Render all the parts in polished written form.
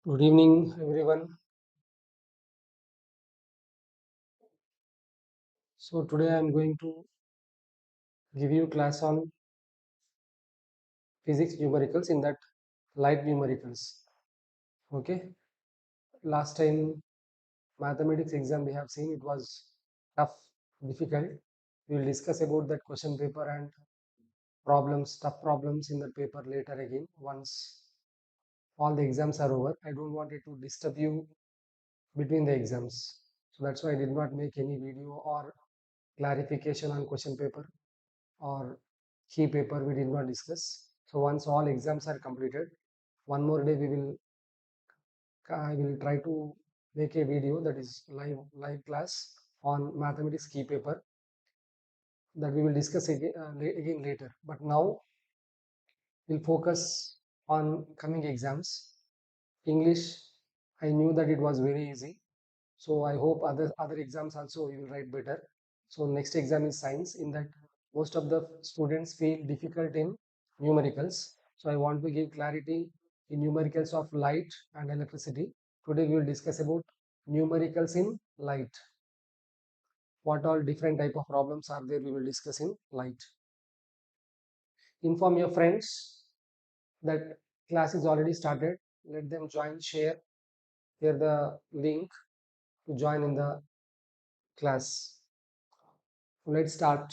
Good evening, everyone. So today I am going to give you class on physics numericals in that light numericals. Okay. Last time mathematics exam we have seen it was tough, difficult. We will discuss about that question paper and problems, tough problems in that paper later again once all the exams are over. I don't want it to disturb you between the exams. So that's why I did not make any video or clarification on question paper or key paper we did not discuss. So once all exams are completed, one more day I will try to make a video that is live class on mathematics key paper that we will discuss again later. But now we'll focus on coming exams. English, I knew that it was very easy. So I hope other exams also you will write better. So next exam is science. In that most of the students feel difficult in numericals. So I want to give clarity in numericals of light and electricity. Today we will discuss about numericals in light. What all different type of problems are there we will discuss in light. Inform your friends that class is already started. Let them join, share the link to join in the class. Let's start.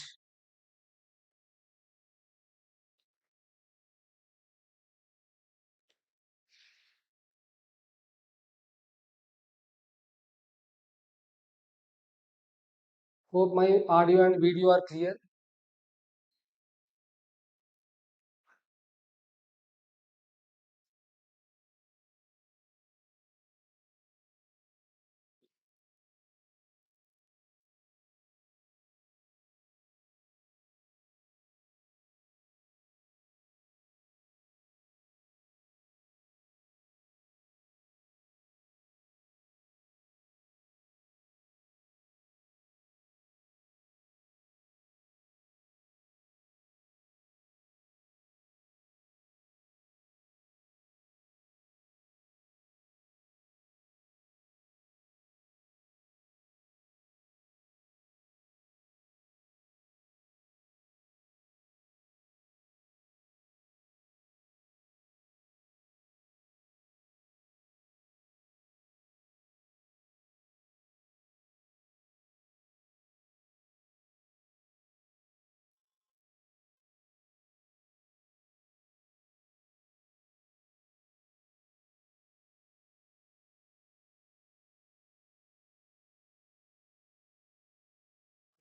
Hope my audio and video are clear.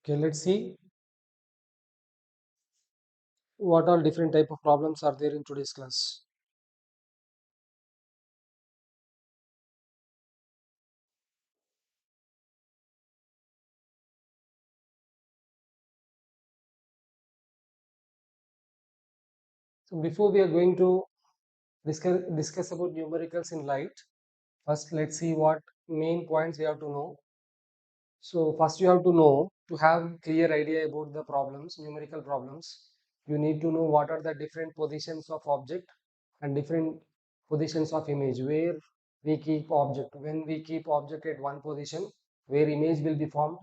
Okay, let's see what all different type of problems are there in today's class. So before we are going to discuss about numericals in light, first let's see what main points we have to know. So first you have to know to have clear idea about the problems, numerical problems. You need to know what are the different positions of object and different positions of image where we keep object. When we keep object at one position, where image will be formed,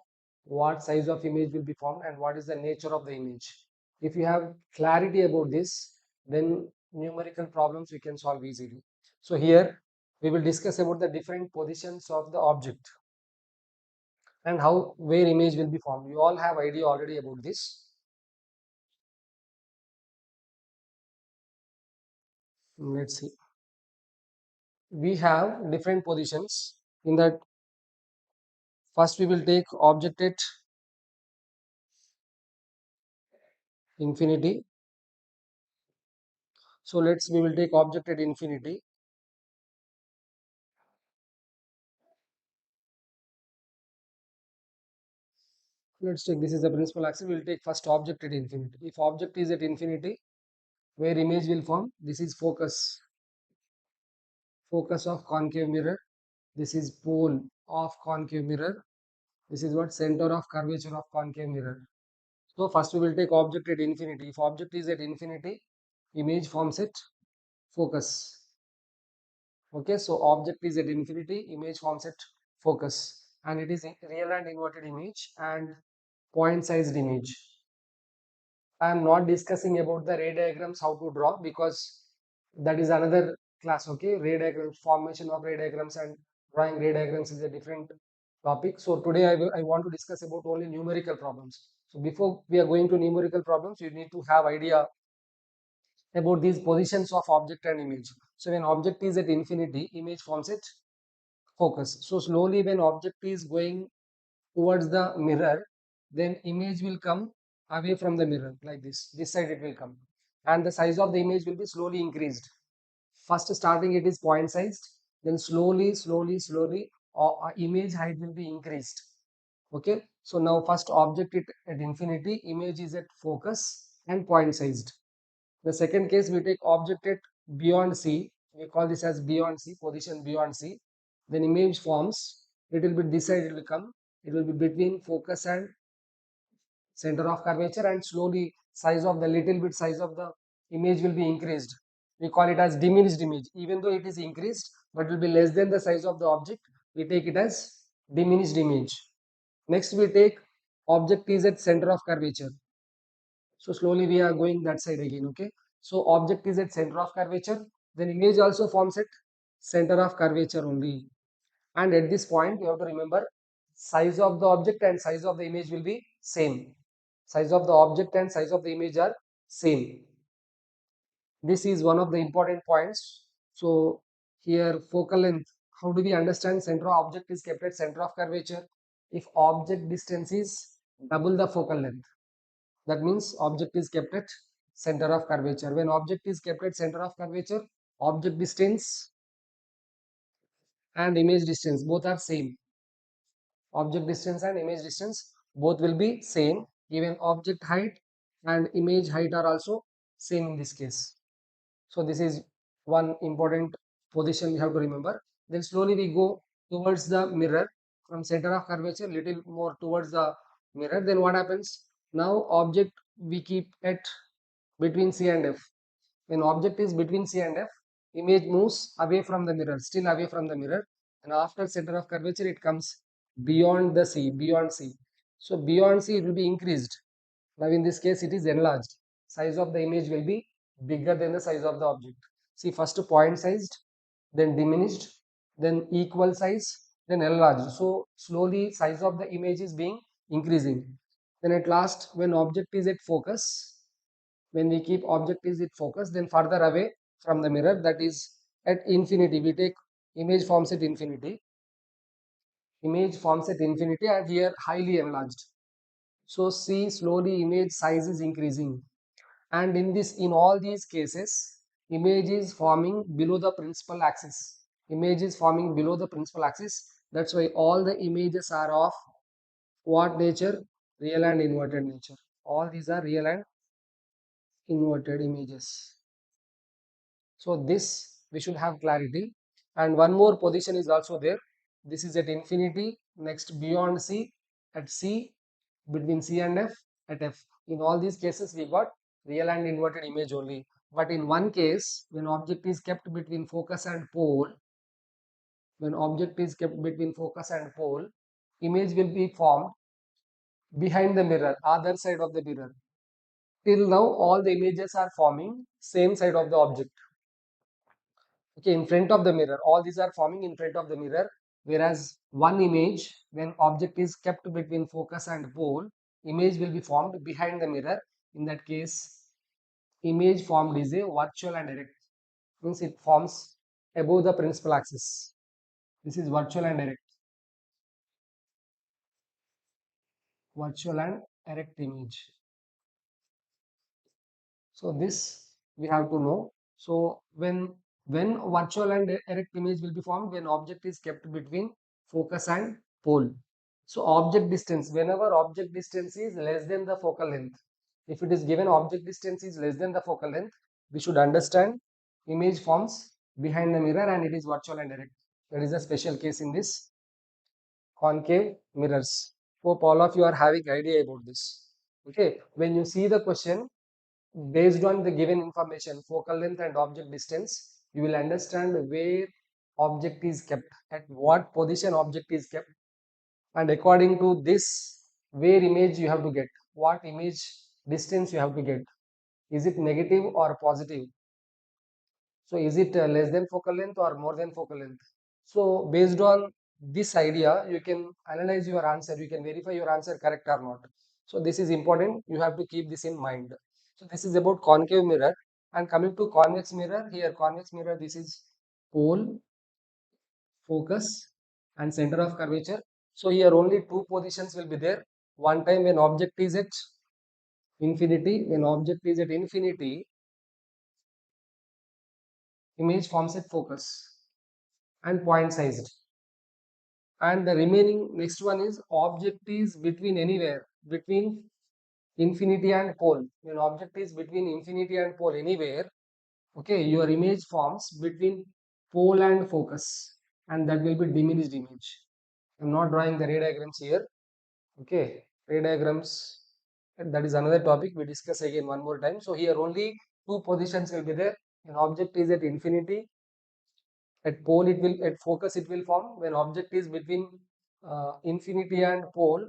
what size of image will be formed, and what is the nature of the image. If you have clarity about this, then numerical problems we can solve easily. So here we will discuss about the different positions of the object and how where image will be formed. You all have idea already about this. Let's see. We have different positions in that. First we will take object at infinity. So we will take object at infinity. Let's take this is the principal axis. We will take first object at infinity. If object is at infinity, where image will form, this is focus of concave mirror. This is pole of concave mirror. This is what center of curvature of concave mirror. So first we will take object at infinity. If object is at infinity, image forms at focus. Okay, so object is at infinity, image forms at focus, and it is a real and inverted image and point sized image. I am not discussing about the ray diagrams how to draw because that is another class. Okay, ray diagrams, formation of ray diagrams and drawing ray diagrams is a different topic. So today I want to discuss about only numerical problems. So before we are going to numerical problems, you need to have idea about these positions of object and image. So when object is at infinity, image forms at focus. So slowly when object is going towards the mirror, then image will come away from the mirror like this side it will come, and the size of the image will be slowly increased. First starting it is point sized, then slowly image height will be increased. Okay, so now first object it at infinity, image is at focus and point sized. The second case we take object at beyond C, we call this as beyond C, position beyond C. Then image forms, it will be this side it will come, it will be between focus and center of curvature, and slowly size of the little bit size of the image will be increased. We call it as diminished image. Even though it is increased, but will be less than the size of the object, we take it as diminished image. Next we take object is at center of curvature. So slowly we are going that side again. Okay, so object is at center of curvature, then image also forms at center of curvature only. And at this point you have to remember size of the object and size of the image will be same. Size of the object and size of the image are same. This is one of the important points. So here focal length, how do we understand center of object is kept at center of curvature? If object distance is double the focal length, that means object is kept at center of curvature. When object is kept at center of curvature, object distance and image distance both are same. Object distance and image distance both will be same. Even object height and image height are also same in this case. So this is one important position we have to remember. Then slowly we go towards the mirror, from center of curvature little more towards the mirror. Then what happens? Now object we keep at between C and F. When object is between C and F, image moves away from the mirror, still away from the mirror, and after center of curvature it comes beyond the C, beyond C. So beyond C it will be increased. Now in this case it is enlarged. Size of the image will be bigger than the size of the object. See, first point sized, then diminished, then equal size, then enlarged. So slowly size of the image is being increasing. Then at last when object is at focus, when we keep object is at focus, then further away from the mirror, that is at infinity, we take image forms at infinity. Image forms at infinity and here highly enlarged. So see, slowly image size is increasing, and in all these cases image is forming below the principal axis. Image is forming below the principal axis. That's why all the images are of what nature? Real and inverted nature. All these are real and inverted images. So this we should have clarity. And one more position is also there. This is at infinity, next beyond C, at C, between C and F, at F. In all these cases we got real and inverted image only. But in one case, when object is kept between focus and pole, when object is kept between focus and pole, image will be formed behind the mirror, other side of the mirror. Till now all the images are forming same side of the object. Okay, in front of the mirror, all these are forming in front of the mirror, whereas one image, when object is kept between focus and pole, image will be formed behind the mirror. In that case, image formed is a virtual and erect, means it forms above the principal axis. This is virtual and erect, virtual and erect image. So this we have to know. So when virtual and erect image will be formed, when object is kept between focus and pole. So object distance, whenever object distance is less than the focal length, if it is given object distance is less than the focal length, we should understand image forms behind the mirror and it is virtual and erect. That is a special case in this concave mirrors. Hope all of you are having idea about this. Okay, when you see the question, based on the given information, focal length and object distance, you will understand where object is kept, at what position object is kept, and according to this, where image you have to get, what image distance you have to get, is it negative or positive, so is it less than focal length or more than focal length. So based on this idea you can analyze your answer, you can verify your answer correct or not. So this is important, you have to keep this in mind. So this is about concave mirror. And coming to convex mirror, here convex mirror, this is pole, focus and center of curvature. So here only two positions will be there. One time when object is at infinity, when object is at infinity, image forms at focus and point sized. And the remaining next one is object is between anywhere, between infinity and pole. When object is between infinity and pole anywhere, okay, your image forms between pole and focus, and that will be diminished image. I'm not drawing the ray diagrams here. Okay, ray diagrams, that is another topic we discuss again one more time. So here only two positions will be there. An object is at infinity, at pole it will, at focus it will form. When object is between infinity and pole,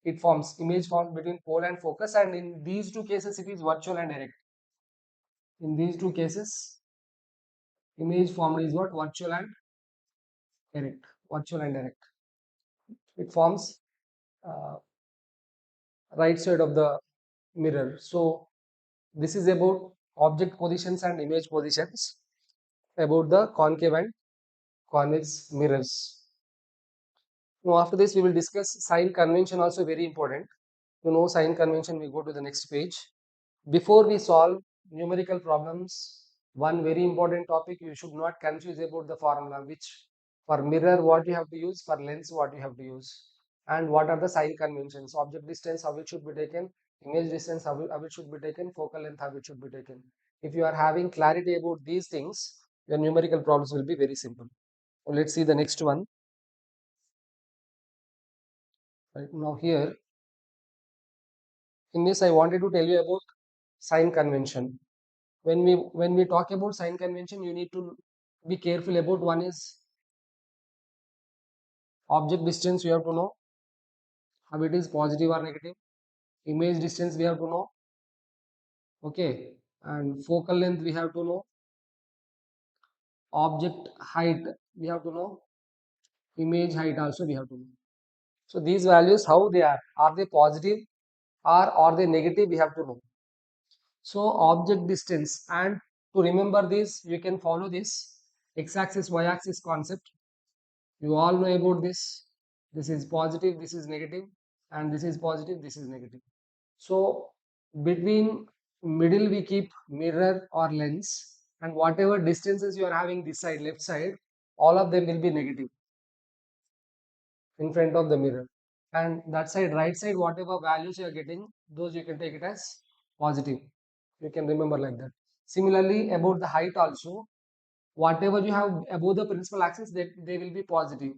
it forms, image forms between pole and focus, and in these two cases it is virtual and direct. In these two cases image formed is what, virtual and direct, virtual and direct. It forms uh, right side of the mirror. So this is about object positions and image positions, about the concave and convex mirrors. Now after this we will discuss sign convention, also very important. To know sign convention, we go to the next page. Before we solve numerical problems, one very important topic you should not confuse about the formula, which for mirror what you have to use, for lens what you have to use, and what are the sign conventions. Object distance, how it should be taken, image distance, how it should be taken, focal length, how it should be taken. If you are having clarity about these things, your numerical problems will be very simple. So let's see the next one. Right now here, in this I wanted to tell you about sign convention. When we talk about sign convention, you need to be careful about, one is object distance, you have to know how it is, positive or negative. Image distance we have to know, okay, and focal length we have to know. Object height we have to know. Image height also we have to know. So these values, how they are they positive or are they negative, we have to know. So object distance, and to remember this you can follow this x-axis y-axis concept. You all know about this. This is positive, this is negative, and this is positive, this is negative. So between middle we keep mirror or lens, and whatever distances you are having this side, left side, all of them will be negative in front of the mirror. And that side, right side, whatever values you are getting, those you can take it as positive. You can remember like that. Similarly, about the height also, whatever you have above the principal axis, they will be positive.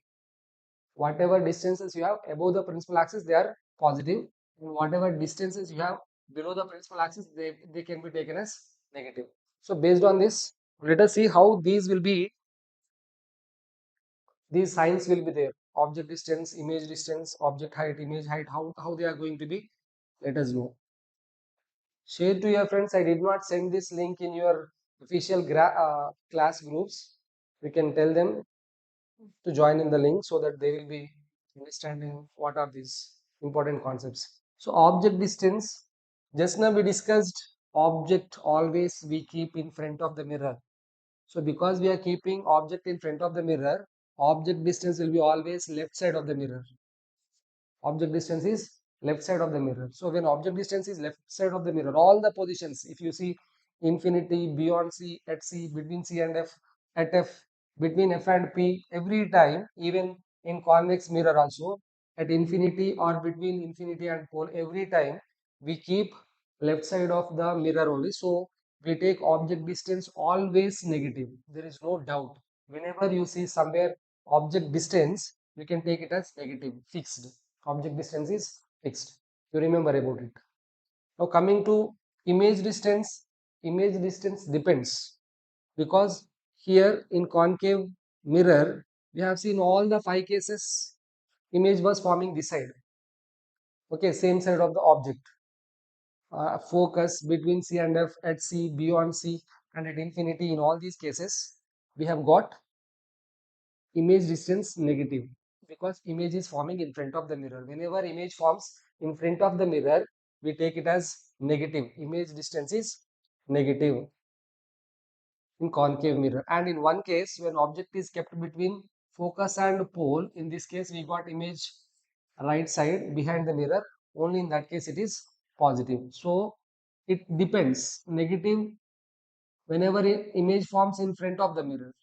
Whatever distances you have above the principal axis, they are positive, and whatever distances you have below the principal axis, they can be taken as negative. So based on this, let us see how these signs will be there. Object distance, image distance, object height, image height, how they are going to be, let us know. Share to your friends. I did not send this link in your official class groups. You can tell them to join in the link so that they will be understanding what are these important concepts. So object distance, just now we discussed, object always we keep in front of the mirror. So because we are keeping object in front of the mirror, object distance will be always left side of the mirror. Object distance is left side of the mirror. So when object distance is left side of the mirror, all the positions, if you see infinity, beyond C, at C, between C and F, at F, between F and P, every time, even in convex mirror also, at infinity or between infinity and pole, every time we keep left side of the mirror only. So we take object distance always negative. There is no doubt. Whenever you see somewhere object distance, you can take it as negative, fixed. Object distance is fixed. You remember about it. Now coming to image distance depends, because here in concave mirror, we have seen all the five cases, image was forming this side. Okay, same side of the object. Focus between C and F, at C, beyond C, and at infinity. In all these cases, we have got image distance negative because image is forming in front of the mirror. Whenever image forms in front of the mirror, we take it as negative. Image distance is negative in concave mirror. And in one case, when object is kept between focus and pole, in this case we got image right side behind the mirror. Only in that case it is positive. So it depends. Negative whenever image forms in front of the mirror,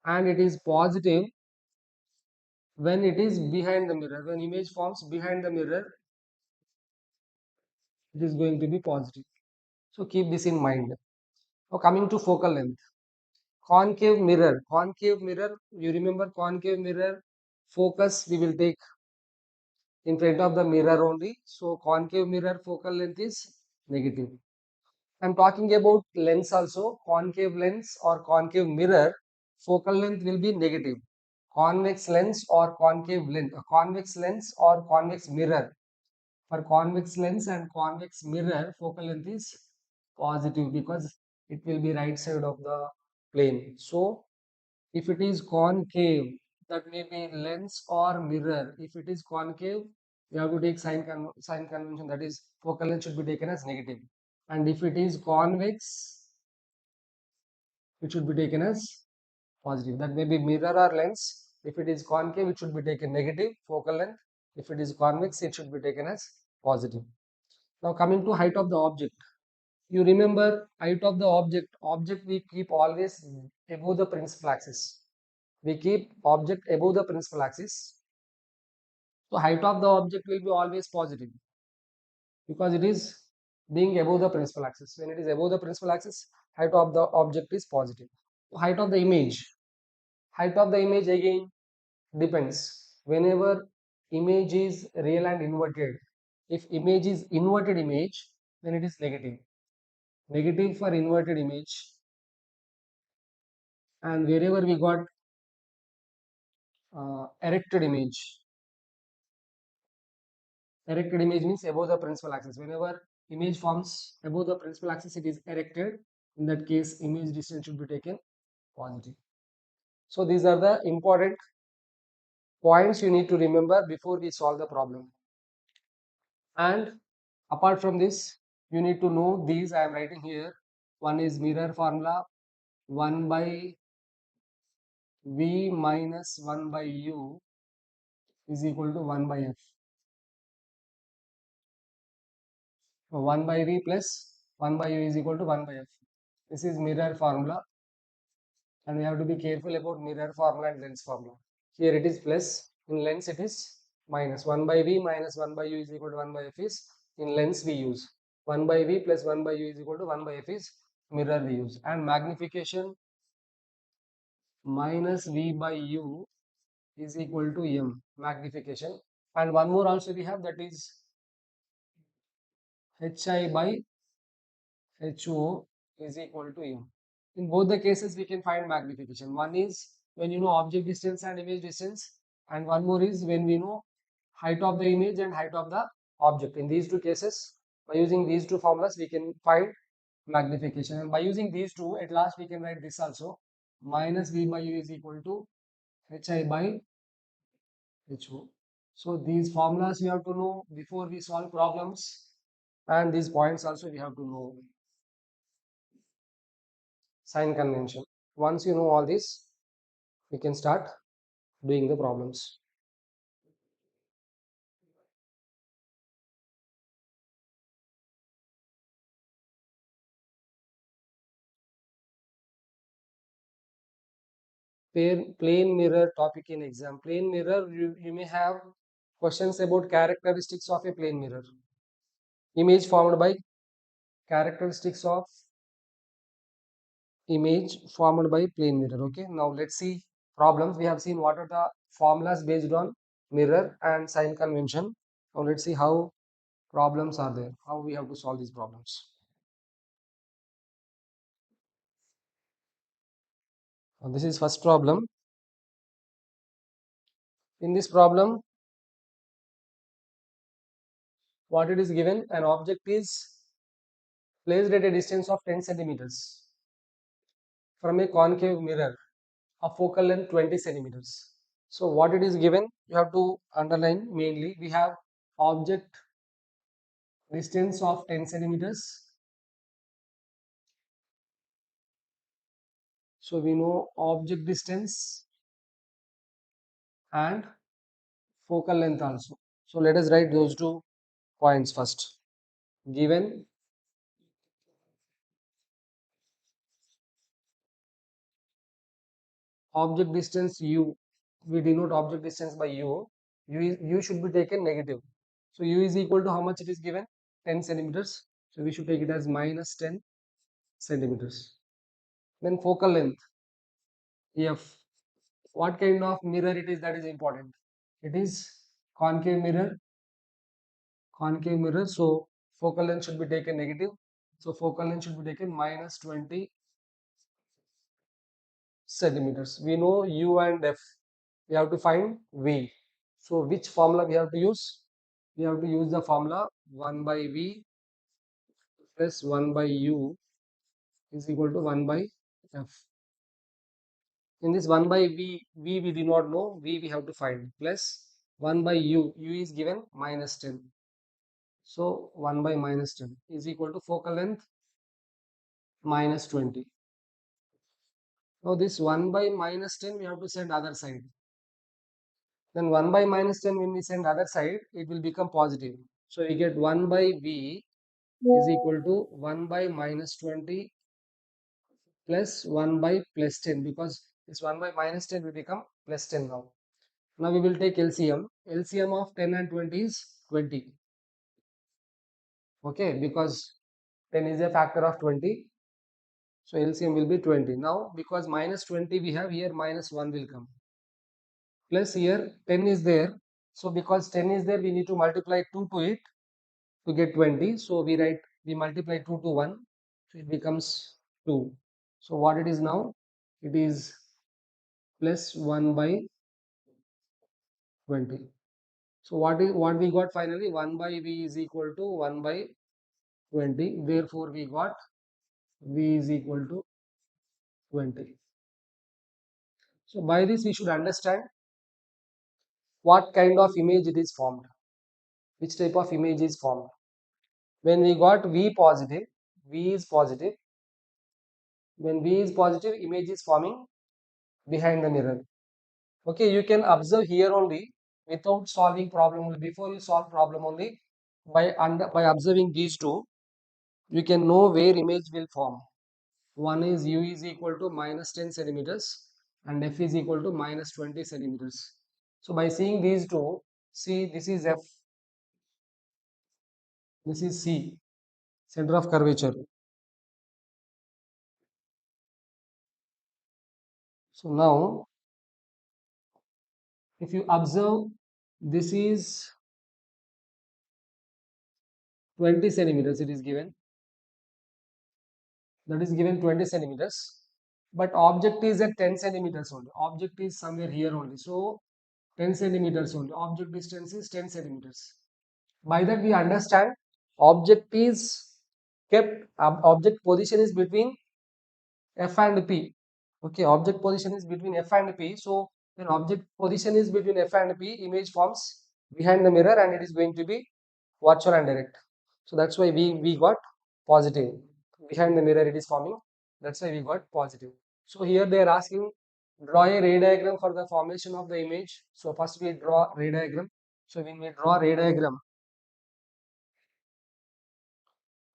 and it is positive when it is behind the mirror. When image forms behind the mirror, it is going to be positive. So keep this in mind. Now coming to focal length. Concave mirror, you remember concave mirror, focus we will take in front of the mirror only. So concave mirror focal length is negative. I'm talking about lens also. Concave lens or concave mirror, focal length will be negative. Convex lens or concave lens, convex lens or convex mirror. For convex lens and convex mirror, focal length is positive because it will be right side of the plane. So if it is concave, that may be lens or mirror. If it is concave, we have to take sign convention, that is focal length should be taken as negative. And if it is convex, it should be taken as positive. That may be mirror or lens. If it is concave, it should be taken negative focal length. If it is convex, it should be taken as positive. Now coming to height of the object. You remember height of the object we keep always above the principal axis. We keep object above the principal axis. So height of the object will be always positive because it is being above the principal axis. When it is above the principal axis, height of the object is positive. Height of the image. Height of the image again depends. Whenever image is real and inverted, if image is inverted image, then it is negative. Negative for inverted image. And wherever we got erected image, erected image means above the principal axis. Whenever image forms above the principal axis, it is erected. In that case, image distance should be taken positive. So these are the important points you need to remember before we solve the problem. And apart from this, you need to know these I am writing here. One is mirror formula, 1 by V minus 1 by U is equal to 1 by F. 1 by V plus 1 by U is equal to 1 by F. This is mirror formula, and we have to be careful about mirror formula and lens formula. Here it is plus, in lens it is minus. 1 by V minus 1 by U is equal to 1 by F is, in lens we use 1 by V plus 1 by U is equal to 1 by F is mirror we use. And magnification minus V by U is equal to M, magnification. And one more also we have, that is HI by HO is equal to M. In both the cases, we can find magnification. One is when you know object distance and image distance, and one more is when we know height of the image and height of the object. In these two cases, by using these two formulas, we can find magnification. And by using these two, at last we can write this also, minus V by U is equal to HI by HO. So these formulas we have to know before we solve problems, and these points also we have to know. Sign convention. Once you know all this, we can start doing the problems. Plane mirror topic in exam. Plane mirror, you may have questions about characteristics of a plane mirror. Image formed by characteristics of image formed by plane mirror. Okay, now let's see problems. We have seen what are the formulas based on mirror and sign convention. Now let's see how problems are there, how we have to solve these problems. Now, this is first problem. In this problem, what it is given, an object is placed at a distance of 10 centimeters from a concave mirror of focal length 20 centimeters. So what it is given, you have to underline mainly. We have object distance of 10 centimeters. So we know object distance and focal length also. So let us write those two points first. Given object distance u, we denote object distance by u should be taken negative. So u is equal to how much it is given, 10 centimeters. So we should take it as minus 10 centimeters. Then focal length f, what kind of mirror it is, that is important. It is concave mirror, so focal length should be taken negative. So focal length should be taken minus 20 centimeters. We know u and f, we have to find v. So which formula we have to use? We have to use the formula 1 by v plus 1 by u is equal to 1 by f. In this 1 by v we do not know, v we have to find, plus 1 by u is given minus 10. So 1 by minus 10 is equal to focal length minus 20. Now this 1 by minus 10 we have to send other side. Then 1 by minus 10, when we send other side, it will become positive. So we get 1 by v is equal to 1 by minus 20 plus 1 by plus 10, because this 1 by minus 10 will become plus 10 now. Now we will take LCM. LCM of 10 and 20 is 20. Okay, because 10 is a factor of 20. So LCM will be 20. Now because minus 20 we have here, minus 1 will come. Plus here 10 is there. So because 10 is there, we need to multiply 2 to it to get 20. So we multiply 2 to 1. So it becomes 2. So what it is now? It is plus 1 by 20. So what we got finally? 1 by v is equal to 1 by 20. Therefore we got v is equal to 20. So by this we should understand what kind of image it is formed, which type of image is formed. When we got v positive, v is positive. When v is positive, image is forming behind the mirror. Okay, you can observe here only without solving problem. Before you solve problem only, by observing these two, you can know where image will form. One is u is equal to minus 10 centimeters and f is equal to minus 20 centimeters. So by seeing these two, see, this is f, this is c, center of curvature. So now if you observe, this is 20 centimeters, it is given, that is given 20 centimeters, but object is at 10 centimeters only. Object is somewhere here only. So 10 centimeters only. Object distance is 10 centimeters. By that we understand object is kept, object position is between f and p. Okay, object position is between f and p. So when object position is between f and p, image forms behind the mirror and it is going to be virtual and direct. So that's why we got positive. Behind the mirror it is forming. That's why we got positive. So here they are asking, draw a ray diagram for the formation of the image. So first we draw ray diagram. So when we draw ray diagram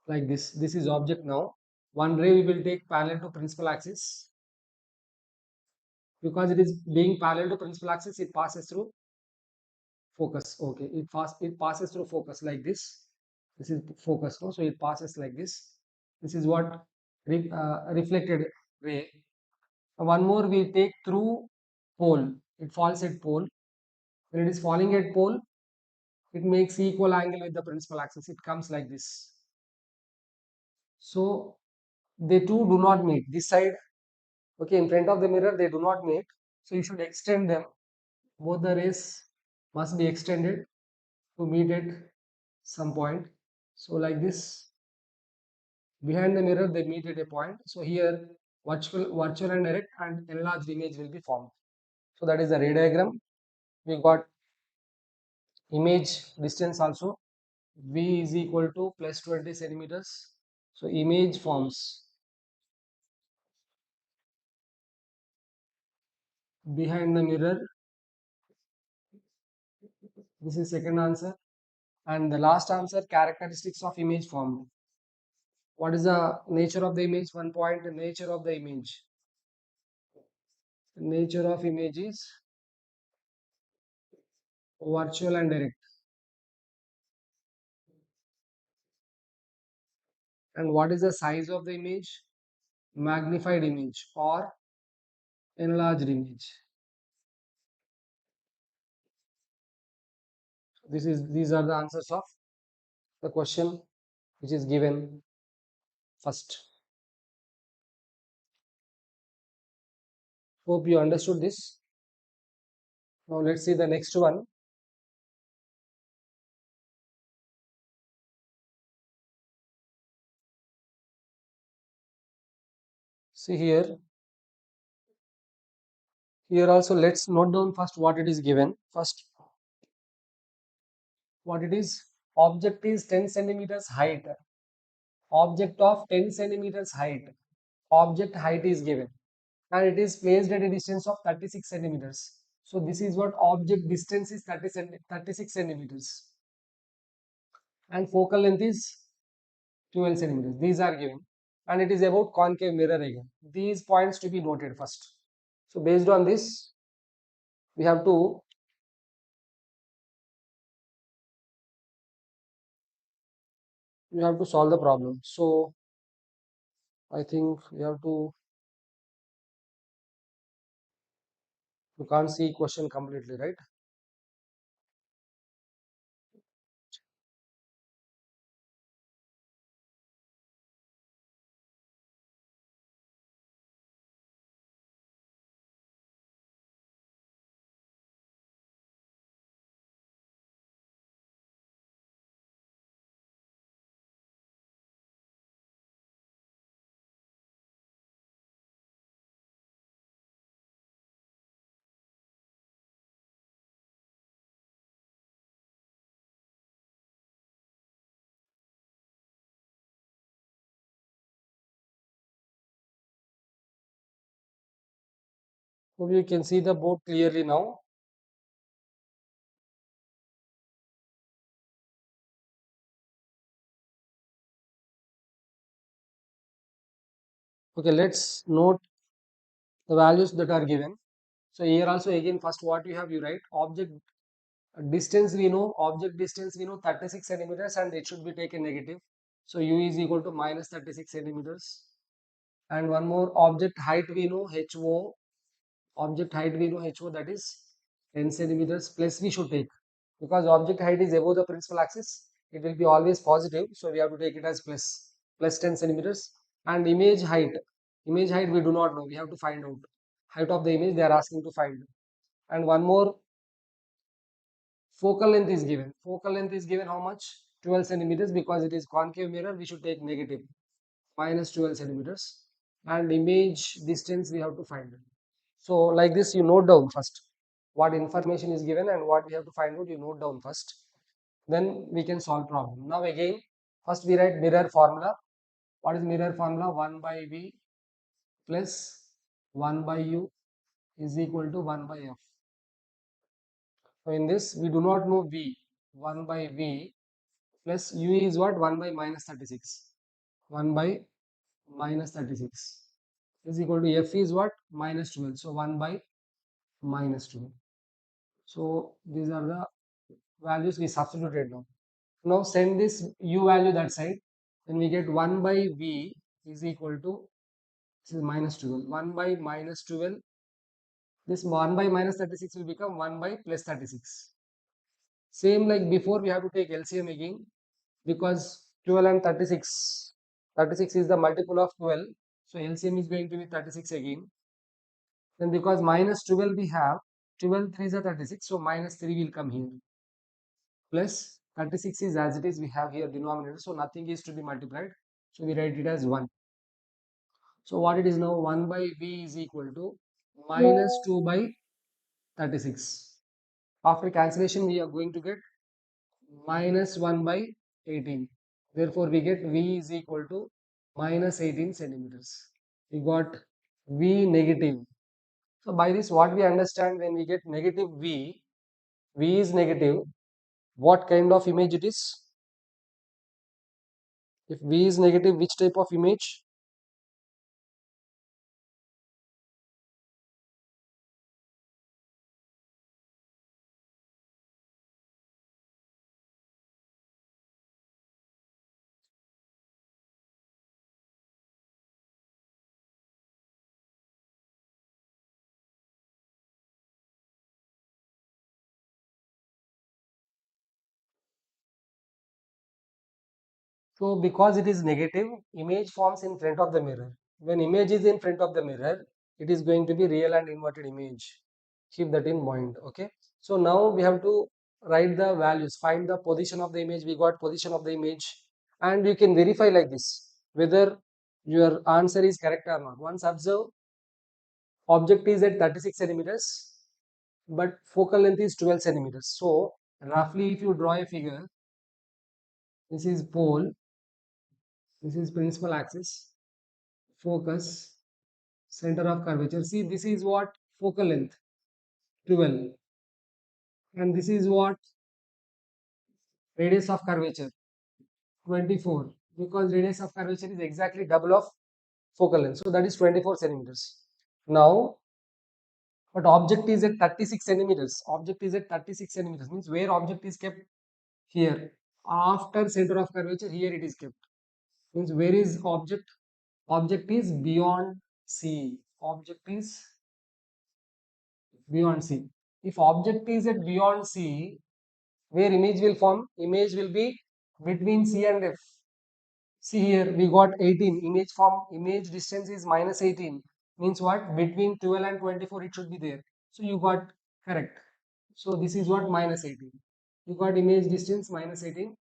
like this is object now. One ray we will take parallel to principal axis. Because it is being parallel to principal axis, it passes through focus. Okay, it passes through focus like this. This is focus, no? So it passes like this. This is what reflected ray. One more we take through pole. It falls at pole. When it is falling at pole, it makes equal angle with the principal axis. It comes like this. So they two do not meet. This side Okay, in front of the mirror they do not meet, so you should extend them. Both the rays must be extended to meet at some point. So like this, behind the mirror they meet at a point. So here virtual and direct and enlarged image will be formed. So that is the ray diagram. We got image distance also. V is equal to plus 20 centimeters. So image forms behind the mirror. This is second answer. And the last answer, characteristics of image formed. What is the nature of the image? One point, the nature of the image. The nature of image is virtual and direct. And what is the size of the image? Magnified image or enlarged image. These are the answers of the question which is given first. Hope you understood this. Now let's see the next one. See here. Here also let's note down first what it is given. First, what it is? Object is 10 centimeters height. Object of 10 centimeters height. Object height is given and it is placed at a distance of 36 centimeters. So this is what object distance is 36 centimeters and focal length is 12 centimeters. These are given and it is about concave mirror again. These points to be noted first. So based on this, we have to solve the problem. So I think you can't see question completely, right? Hope you can see the board clearly now. Okay, let's note the values that are given. So here also again first what you have, you write object distance, we know object distance, we know 36 centimeters and it should be taken negative. So u is equal to minus 36 centimeters. And one more, object height we know HO, object height we know HO, that is 10 centimeters plus we should take, because object height is above the principal axis, it will be always positive, so we have to take it as plus 10 centimeters. And image height we do not know, we have to find out height of the image they are asking to find. And one more, focal length is given. Focal length is given how much? 12 centimeters, because it is concave mirror we should take negative, minus 12 centimeters. And image distance we have to find. So like this you note down first what information is given and what we have to find out, you note down first, then we can solve problem. Now again first we write mirror formula. What is mirror formula? 1 by V plus 1 by U is equal to 1 by F. So in this we do not know V. 1 by V plus U is what? 1 by minus 36. 1 by minus 36 is equal to F is what? Minus 12. So 1 by minus 12. So these are the values we substituted now. Now send this U value that side. Then we get 1 by V is equal to, this is minus 12. 1 by minus 12. This 1 by minus 36 will become 1 by plus 36. Same like before, we have to take LCM again, because 12 and 36. 36 is the multiple of 12. So LCM is going to be 36 again. Then because minus 12 we have, 12 3s are 36, so minus 3 will come here. Plus 36 is as it is, we have here denominator, so nothing is to be multiplied. So we write it as 1. So what it is now, 1 by V is equal to minus 2 by 36. After cancellation, we are going to get minus 1 by 18. Therefore, we get V is equal to minus 18 centimeters. We got V negative. So by this, what we understand, when we get negative V, V is negative, what kind of image it is? If V is negative, which type of image? So because it is negative, image forms in front of the mirror. When image is in front of the mirror, it is going to be real and inverted image. Keep that in mind. Okay. So now we have to write the values, find the position of the image. We got position of the image, and you can verify like this whether your answer is correct or not. Once observe, object is at 36 centimeters, but focal length is 12 centimeters. So roughly, if you draw a figure, this is pole, this is principal axis, focus, center of curvature. See, this is what focal length, 12, and this is what radius of curvature, 24, because radius of curvature is exactly double of focal length. So that is 24 centimeters. Now, but object is at 36 centimeters. Object is at 36 centimeters, means where object is kept here. After center of curvature, here it is kept. Means where is object? Object is beyond C. Object is beyond C. If object is at beyond C, where image will form? Image will be between C and F. See here, we got 18. Image form, image distance is minus 18. Means what? Between 12 and 24 it should be there. So you got correct. So this is what? Minus 18. You got image distance minus 18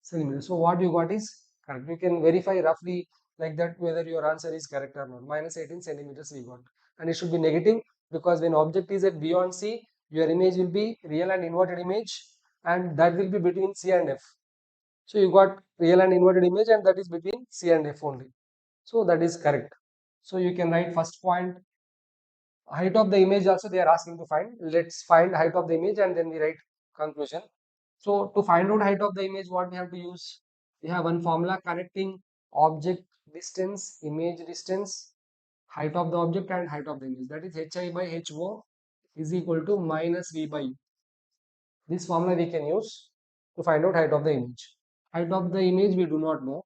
centimeters. So what you got is correct. You can verify roughly like that whether your answer is correct or not. Minus 18 centimeters we got. And it should be negative, because when object is at beyond C, your image will be real and inverted image, and that will be between C and F. So you got real and inverted image, and that is between C and F only. So that is correct. So you can write first point, height of the image also they are asking to find. Let's find height of the image and then we write conclusion. So to find out height of the image, what we have to use? We have one formula connecting object distance, image distance, height of the object and height of the image. That is hi by ho is equal to minus v by u. This formula we can use to find out height of the image. Height of the image we do not know.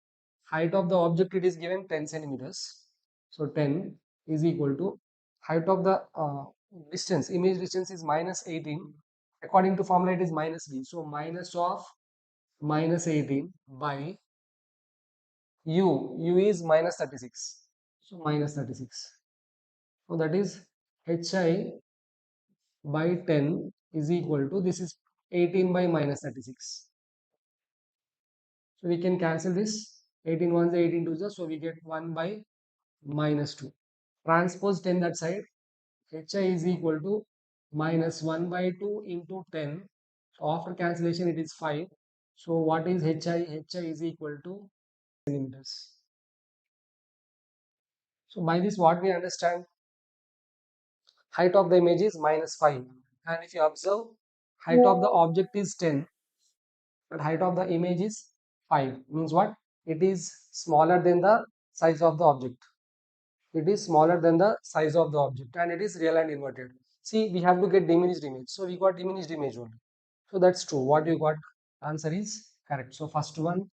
Height of the object it is given 10 centimeters. So 10 is equal to height of the distance, image distance is minus 18. According to formula it is minus v. So minus of minus 18 by u is minus 36. So minus 36. So that is hi by 10 is equal to, this is 18 by minus 36. So we can cancel this, 18 ones are 18 twos are, so we get 1 by minus 2. Transpose 10 that side, hi is equal to minus 1 by 2 into 10. So after cancellation it is 5. So what is hi? Hi is equal to centimeters. So by this what we understand, height of the image is minus 5. And if you observe, height of the object is 10, but height of the image is 5. Means what? It is smaller than the size of the object. It is smaller than the size of the object, and it is real and inverted. See, we have to get diminished image. So we got diminished image only. So that's true. What you got? Answer is correct. So first one,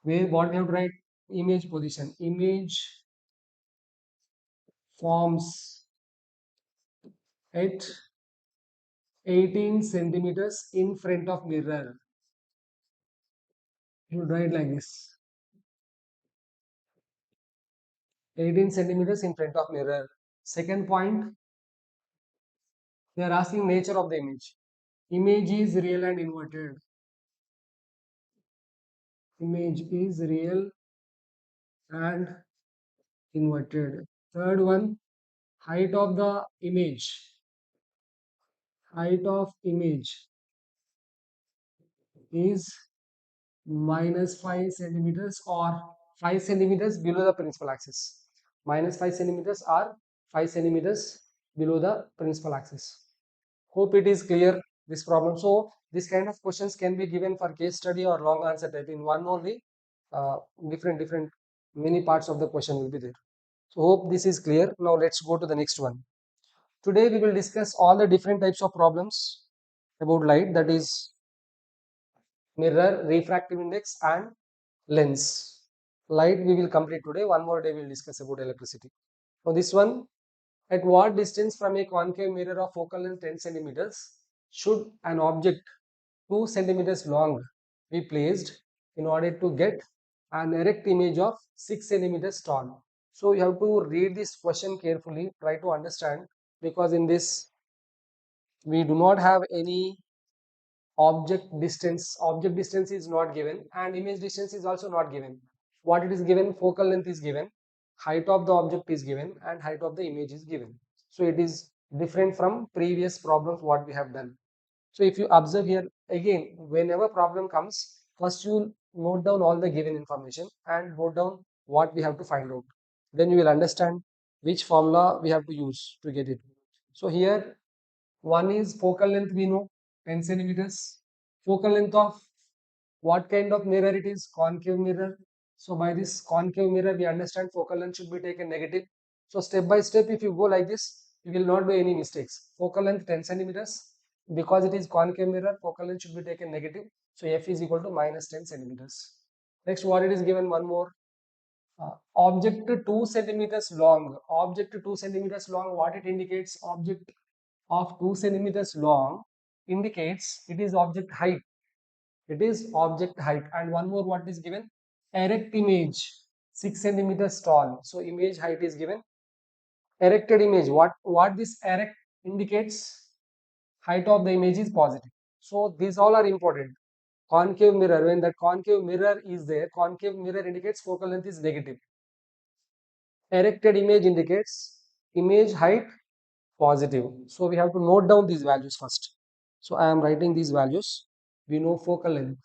where what we have to write? Image position. Image forms at 18 centimeters in front of mirror. You write like this. 18 centimeters in front of mirror. Second point, they are asking nature of the image. Image is real and inverted. Image is real and inverted. Third one, height of the image. Height of image is minus 5 centimeters or 5 centimeters below the principal axis. Minus 5 centimeters or 5 centimeters below the principal axis. Hope it is clear this problem. So this kind of questions can be given for case study or long answer type in one only. Uh, different many parts of the question will be there. So hope this is clear. Now let's go to the next one. Today we will discuss all the different types of problems about light, that is mirror, refractive index and lens. Light we will complete today. One more day we will discuss about electricity. For this one, at what distance from a concave mirror of focal length 10 centimeters should an object 2 centimeters long be placed in order to get an erect image of 6 centimeters tall? So you have to read this question carefully, try to understand, because in this we do not have any object distance is not given and image distance is also not given. What it is given, focal length is given, height of the object is given and height of the image is given. So it is different from previous problems what we have done. So if you observe here again, whenever problem comes, first you note down all the given information and note down what we have to find out, then you will understand which formula we have to use to get it. So here one is focal length, we know 10 centimeters. Focal length of what kind of mirror it is? Concave mirror. So by this concave mirror, we understand focal length should be taken negative. So step by step, if you go like this, you will not do any mistakes. Focal length 10 centimeters. Because it is concave mirror, focal length should be taken negative. So f is equal to minus 10 centimeters. Next, what it is given, one more. Object 2 centimeters long. Object 2 centimeters long, what it indicates? Object of 2 centimeters long indicates it is object height. It is object height. And one more, what is given? Erect image 6 centimeters tall. So image height is given. Erected image, what this erect indicates? Height of the image is positive. So these all are important. Concave mirror, when that concave mirror is there, concave mirror indicates focal length is negative. Erected image indicates image height positive. So we have to note down these values first. So I am writing these values. We know focal length.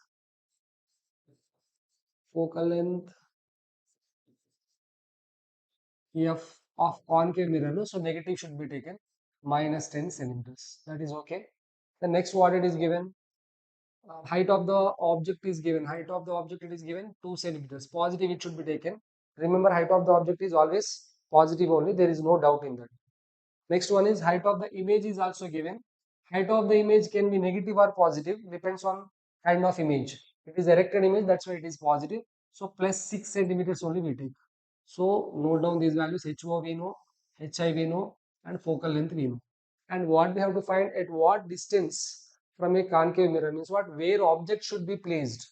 Focal length f of concave mirror. No? So negative should be taken, minus 10 centimeters. That is okay. The next what it is given, height of the object is given. Height of the object it is given 2 centimeters. Positive it should be taken. Remember, height of the object is always positive only. There is no doubt in that. Next one is height of the image is also given. Height of the image can be negative or positive, depends on kind of image. It is erected image, that's why it is positive. So plus 6 centimeters only we take. So note down these values. HO we know, HI we know, and focal length we know. And what we have to find, at what distance from a concave mirror, means what, where object should be placed.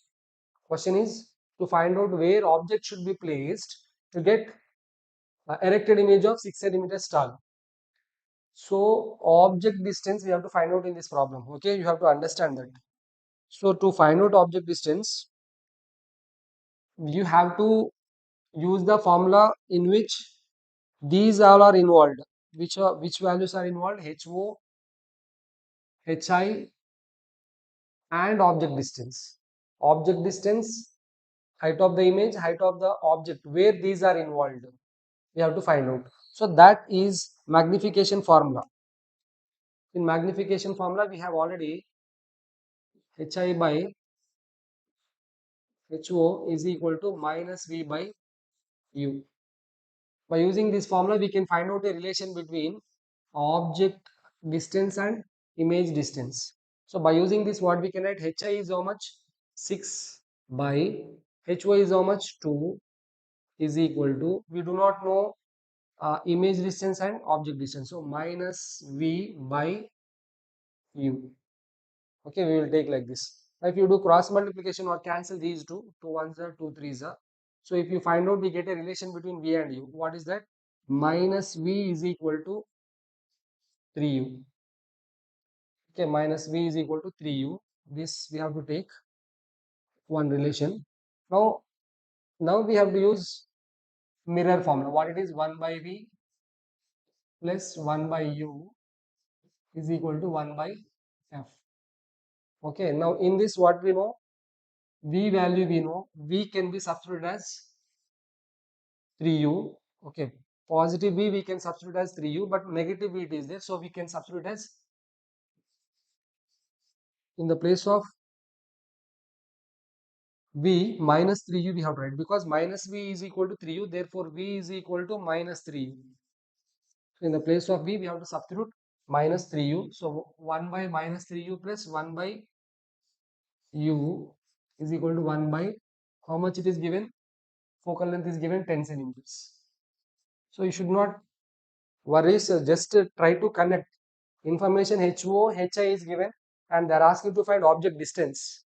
Question is to find out where object should be placed to get erected image of 6 centimeters tall. So object distance we have to find out in this problem. Okay, you have to understand that. So to find out object distance, you have to use the formula in which these all are involved. Which values are involved? HO, HI, and object distance. Object distance, height of the image, height of the object, where these are involved, we have to find out. So that is magnification formula. In magnification formula, we have already HI by HO is equal to minus V by U. By using this formula, we can find out a relation between object distance and image distance. So by using this, what we can write, HI is how much? 6 by HO is how much? 2 is equal to, we do not know image distance and object distance. So minus V by U. Okay, we will take like this. Now, if you do cross multiplication or cancel these two, 2 ones are 2 threes are. So if you find out, we get a relation between V and U. What is that? minus V is equal to 3U. Okay, minus V is equal to 3U. This we have to take one relation. Now, now we have to use mirror formula. What it is? 1 by V plus 1 by U is equal to 1 by F. Okay, now in this what we know? V value we know. V can be substituted as 3U. Okay, positive V we can substitute as 3U, but negative V it is there. So we can substitute as, in the place of V minus 3U we have to write, because minus V is equal to 3U, therefore V is equal to minus 3U. So in the place of V we have to substitute minus 3U. So 1 by minus 3U plus 1 by U is equal to 1 by, how much it is given? Focal length is given 10 centimeters. So you should not worry, so just try to connect information. HO, HI is given and they are asking to find object distance.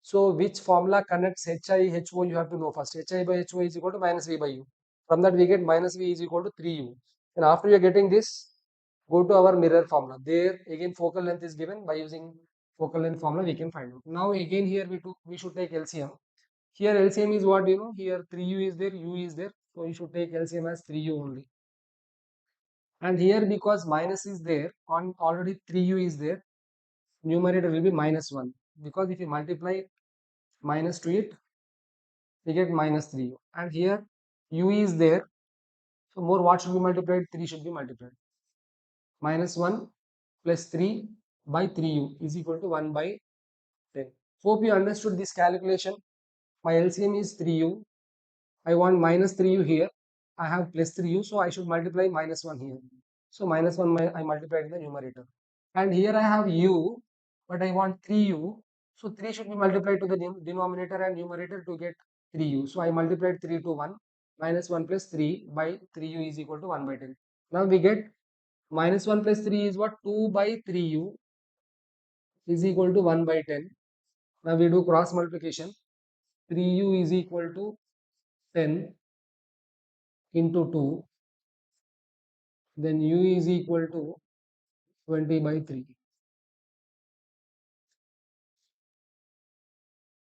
So which formula connects HI, HO you have to know first. HI by HO is equal to minus V by U. From that we get minus V is equal to 3U. And after you are getting this, go to our mirror formula. There again focal length is given. By using focal length formula we can find out. Now again here we should take LCM. Here LCM is what you know. Here 3U is there, U is there. So you should take LCM as 3U only. And here because minus is there, on already 3U is there, numerator will be minus 1. Because if you multiply minus to it, we get minus 3U. And here U is there. So more what should be multiplied? 3 should be multiplied. Minus 1 plus 3 by 3U is equal to 1 by 10. Hope you understood this calculation. My LCM is 3U. I want minus 3U here. I have plus 3U. So I should multiply minus 1 here. So minus 1 I multiplied in the numerator. And here I have U, but I want 3U. So 3 should be multiplied to the denominator and numerator to get 3U. So I multiplied 3 to 1. Minus 1 plus 3 by 3U is equal to 1 by 10. Now we get minus 1 plus 3 is what? 2 by 3U is equal to 1 by 10. Now we do cross multiplication. 3U is equal to 10 into 2. Then U is equal to 20 by 3.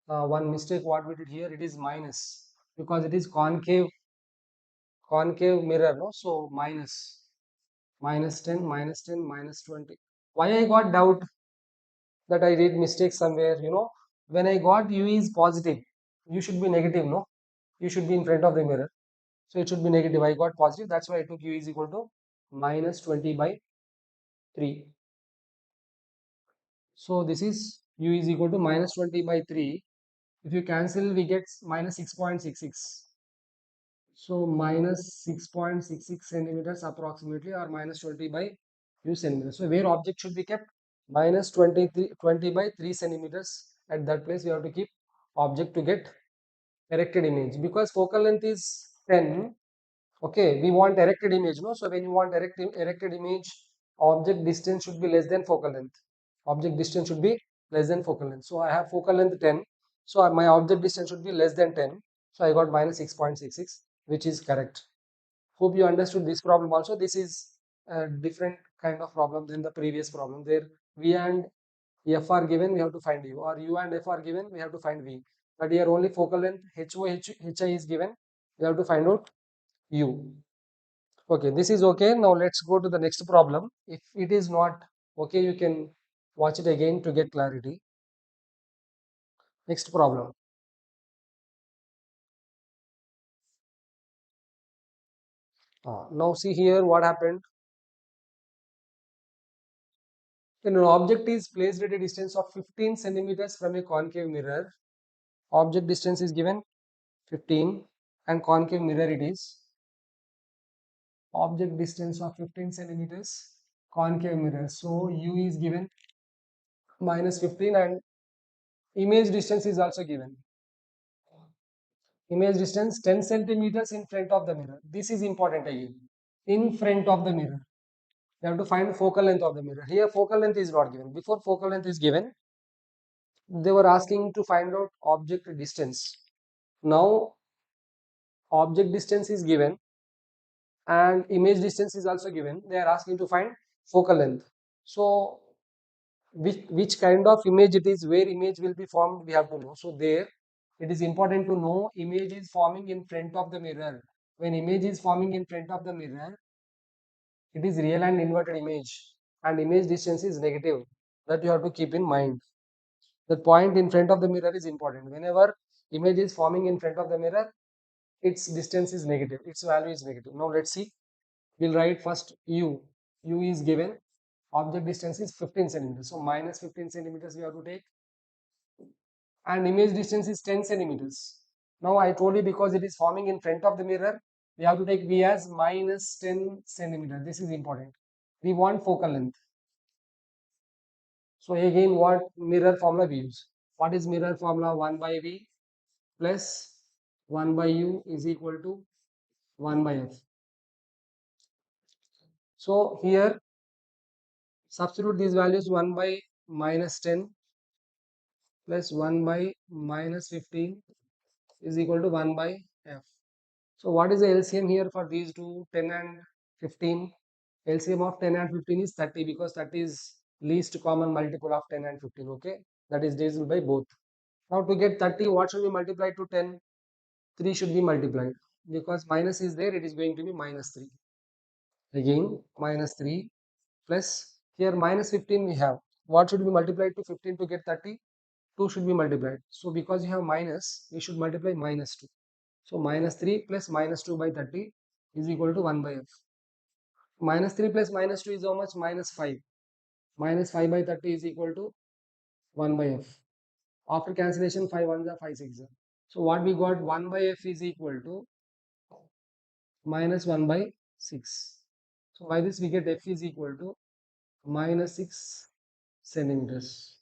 One mistake what we did here, it is minus, because it is concave mirror, no? So minus 10, minus 10, minus 20. Why I got doubt that I did mistake somewhere, you know? When I got U is positive, you should be negative, no? You should be in front of the mirror. So it should be negative. I got positive. That's why I took U is equal to minus 20 by 3. So this is U is equal to minus 20 by 3. If you cancel, we get minus 6.66. So minus 6.66 centimeters approximately, or minus 20 by U centimeters. So where object should be kept? Minus 20 by 3 centimeters. At that place we have to keep object to get erected image, because focal length is 10. Okay, we want erected image, no? So when you want erected image, object distance should be less than focal length. Object distance should be less than focal length. So I have focal length 10. So my object distance should be less than 10. So I got minus 6.66, which is correct. Hope you understood this problem also. This is a different kind of problem than the previous problem. There V and F are given, we have to find U, or U and F are given, we have to find V. But here only focal length HI is given, we have to find out U. Okay, this is okay. Now let's go to the next problem. If it is not okay, you can watch it again to get clarity. Next problem. Now see here what happened. When an object is placed at a distance of 15 centimeters from a concave mirror, object distance is given 15 and concave mirror it is. Object distance of 15 centimeters, concave mirror. So U is given minus 15 and image distance is also given. Image distance 10 centimeters in front of the mirror. This is important again. In front of the mirror. You have to find focal length of the mirror. Here focal length is not given. Before focal length is given, they were asking to find out object distance. Now object distance is given. and image distance is also given. They are asking to find focal length. So which kind of image it is, where image will be formed, we have to know. So there it is important to know image is forming in front of the mirror. When image is forming in front of the mirror, it is real and inverted image, and image distance is negative. That you have to keep in mind. The point in front of the mirror is important. Whenever image is forming in front of the mirror, its distance is negative, its value is negative. Now let's see. We'll write first u. U is given. Object distance is 15 centimeters. So minus 15 centimeters we have to take, and image distance is 10 centimeters. Now I told you, because it is forming in front of the mirror, we have to take v as minus 10 centimeters. This is important. We want focal length. So again, what mirror formula we use? What is mirror formula? 1 by v plus 1 by u is equal to 1 by f. So here substitute these values. 1 by minus 10 plus 1 by minus 15 is equal to 1 by f. So what is the LCM here for these two, 10 and 15? LCM of 10 and 15 is 30, because 30 is least common multiple of 10 and 15. Okay, that is divisible by both. Now to get 30, what should be multiplied to 10? 3 should be multiplied, because minus is there, it is going to be minus 3. Again minus 3 plus here minus 15 we have. What should be multiplied to 15 to get 30? 2 should be multiplied. So because you have minus, we should multiply minus 2. So minus 3 plus minus 2 by 30 is equal to 1 by f. Minus 3 plus minus 2 is how much? Minus 5. Minus 5 by 30 is equal to 1 by f. After cancellation, 5 ones are 5 6. So what we got? 1 by f is equal to minus 1 by 6. So by this we get f is equal to minus 6 centimeters.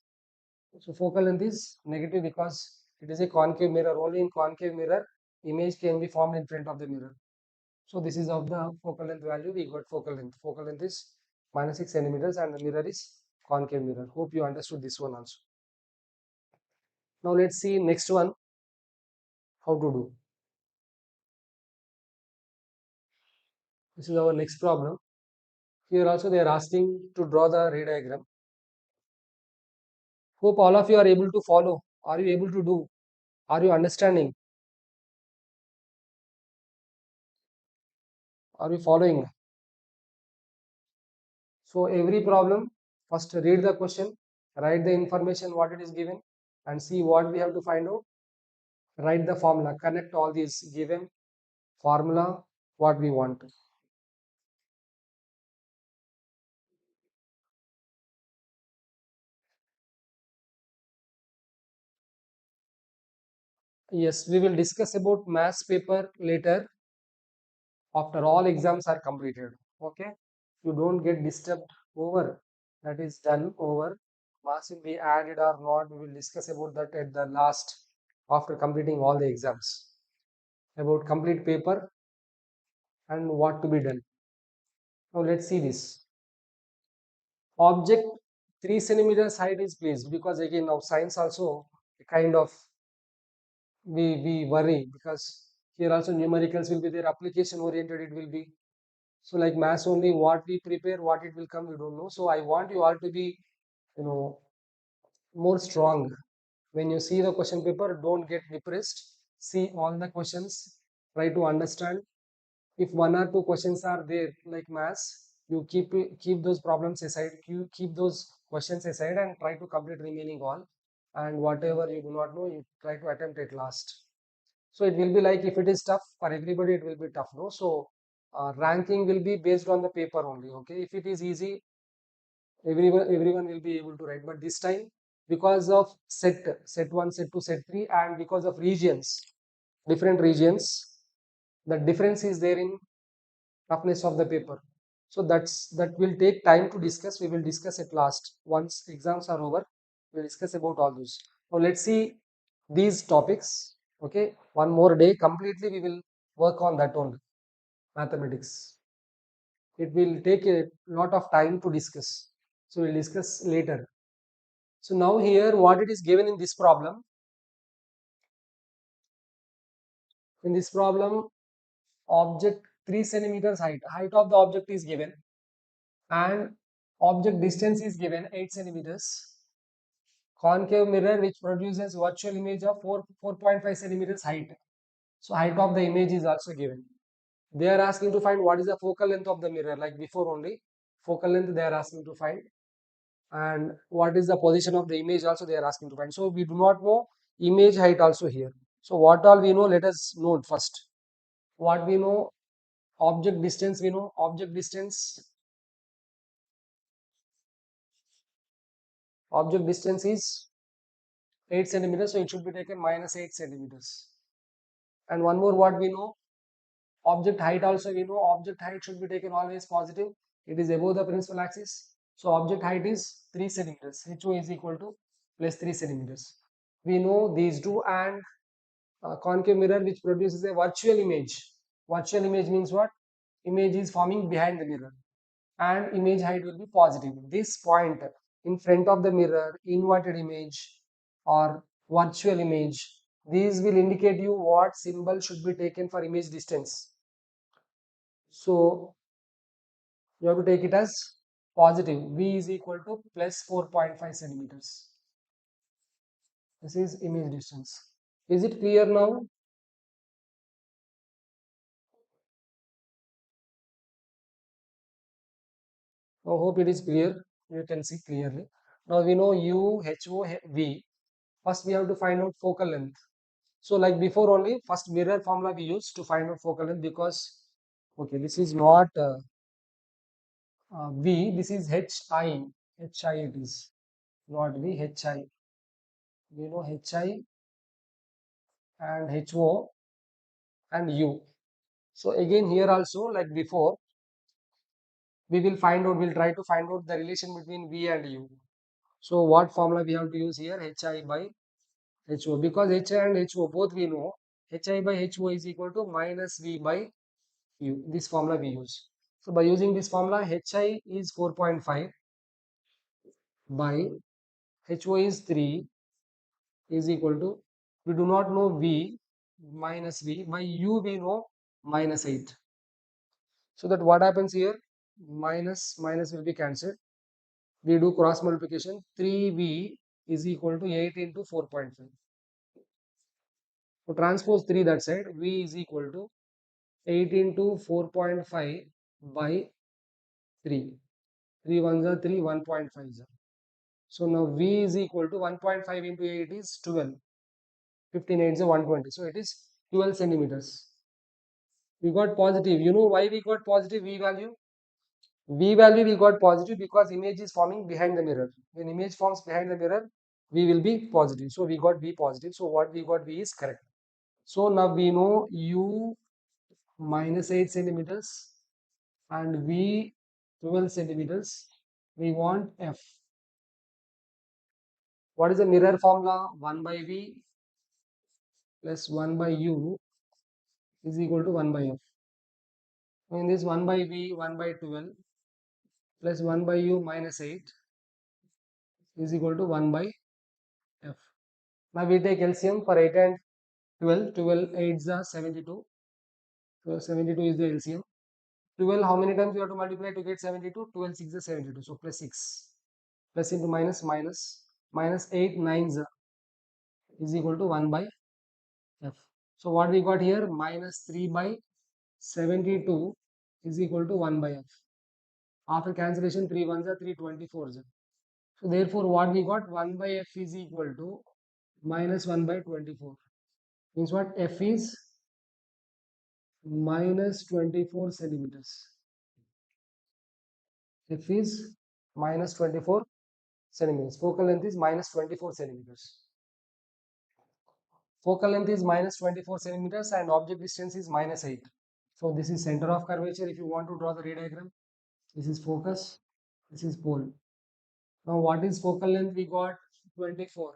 So focal length is negative, because it is a concave mirror. Only in concave mirror image can be formed in front of the mirror. So this is of the focal length value. We got focal length. Focal length is minus 6 centimeters, and the mirror is concave mirror. Hope you understood this one also. Now let's see next one, how to do. This is our next problem. Here also they are asking to draw the ray diagram. Hope all of you are able to follow. Are you able to do? Are you understanding? Are you following? So every problem, first read the question, write the information what it is given, and see what we have to find out. Write the formula, connect all these given formula what we want. Yes, we will discuss about maths paper later, after all exams are completed. Okay, you don't get disturbed over that is done over. Marks will be added or not, we will discuss about that at the last, after completing all the exams, about complete paper and what to be done. Now let's see this. Object 3 centimeters height is placed, because again now science also kind of we worry, because here also numericals will be there, application oriented it will be. So like maths only, what we prepare, what it will come, we don't know. So I want you all to be, you know, more strong. When you see the question paper, don't get depressed. See all the questions, try to understand. If one or two questions are there like maths, you keep those problems aside, you keep those questions aside, and try to complete remaining all. And whatever you do not know, you try to attempt at last. So it will be like, if it is tough for everybody, it will be tough, no? So ranking will be based on the paper only. Okay, if it is easy, everyone will be able to write. But this time, because of set 1, set 2, set 3, and because of regions, different regions, the difference is there in toughness of the paper. So that will take time to discuss. We will discuss at last, once exams are over. We'll discuss about all those. Now let's see these topics. Okay, one more day completely we will work on that only, mathematics. It will take a lot of time to discuss, so we'll discuss later. So now here what it is given in this problem. In this problem, object 3 centimeters height. Height of the object is given and object distance is given 8 centimeters. Concave mirror which produces virtual image of 4.5 centimeters height. So height of the image is also given. They are asking to find what is the focal length of the mirror, like before only. Focal length they are asking to find, and what is the position of the image also they are asking to find. So we do not know image height also here. So what all we know, let us note first. What we know, object distance we know. Object distance is 8 centimeters, so it should be taken minus 8 centimeters. And one more, what we know, object height also we know. Object height should be taken always positive. It is above the principal axis. So object height is 3 centimeters. HO is equal to plus 3 centimeters. We know these two, and concave mirror which produces a virtual image. Virtual image means what? Image is forming behind the mirror and image height will be positive. This point in front of the mirror, inverted image or virtual image, these will indicate you what symbol should be taken for image distance. So you have to take it as positive. V is equal to plus 4.5 centimeters. This is image distance. Is it clear now? I hope it is clear. You can see clearly. Now we know U, HO, V. First we have to find out focal length. So like before only, first mirror formula we use to find out focal length, because okay, this is not V, this is HI. HI it is, not V, HI. We know HI and HO and U. So again here also, like before, we will find out, we'll try to find out the relation between V and U. So what formula we have to use here? HI by HO, because HI and HO both we know. HI by HO is equal to minus V by U. This formula we use. So by using this formula, HI is 4.5 by HO is 3 is equal to, we do not know V, minus V by U we know minus 8. So that what happens here, minus minus will be cancelled. We do cross multiplication, 3V is equal to 8 into 4.5. So transpose 3 that side, V is equal to 8 into 4.5 by 3. 3 ones are 3, 1.5 is. So now V is equal to 1.5 into 8 is 12. 15 8 is 120. So it is 12 centimeters. We got positive. You know why we got positive V value? V value we got positive because image is forming behind the mirror. When image forms behind the mirror, V will be positive. So we got V positive. So what we got V is correct. So now we know U minus 8 centimeters and V 12 centimeters. We want F. What is the mirror formula? 1 by V plus 1 by U is equal to 1 by F. In this 1 by V, 1 by 12 plus 1 by U minus 8 is equal to 1 by F. Now we take LCM for 8 and 12. 12 8s are 72. So 72 is the LCM. 12, how many times you have to multiply to get 72? 12 6 is 72. So plus 6. Plus into minus minus. Minus 8 9s is equal to 1 by F. So what we got here? Minus 3 by 72 is equal to 1 by F. After cancellation, 3 ones are 3 24s. So therefore what we got? 1 by F is equal to minus 1 by 24. Means what? F is minus 24 centimeters. F is minus 24 centimeters. Focal length is minus 24 centimeters. Focal length is minus 24 centimeters and object distance is minus 8. So this is center of curvature. If you want to draw the ray diagram, this is focus, this is pole. Now what is focal length? We got 24.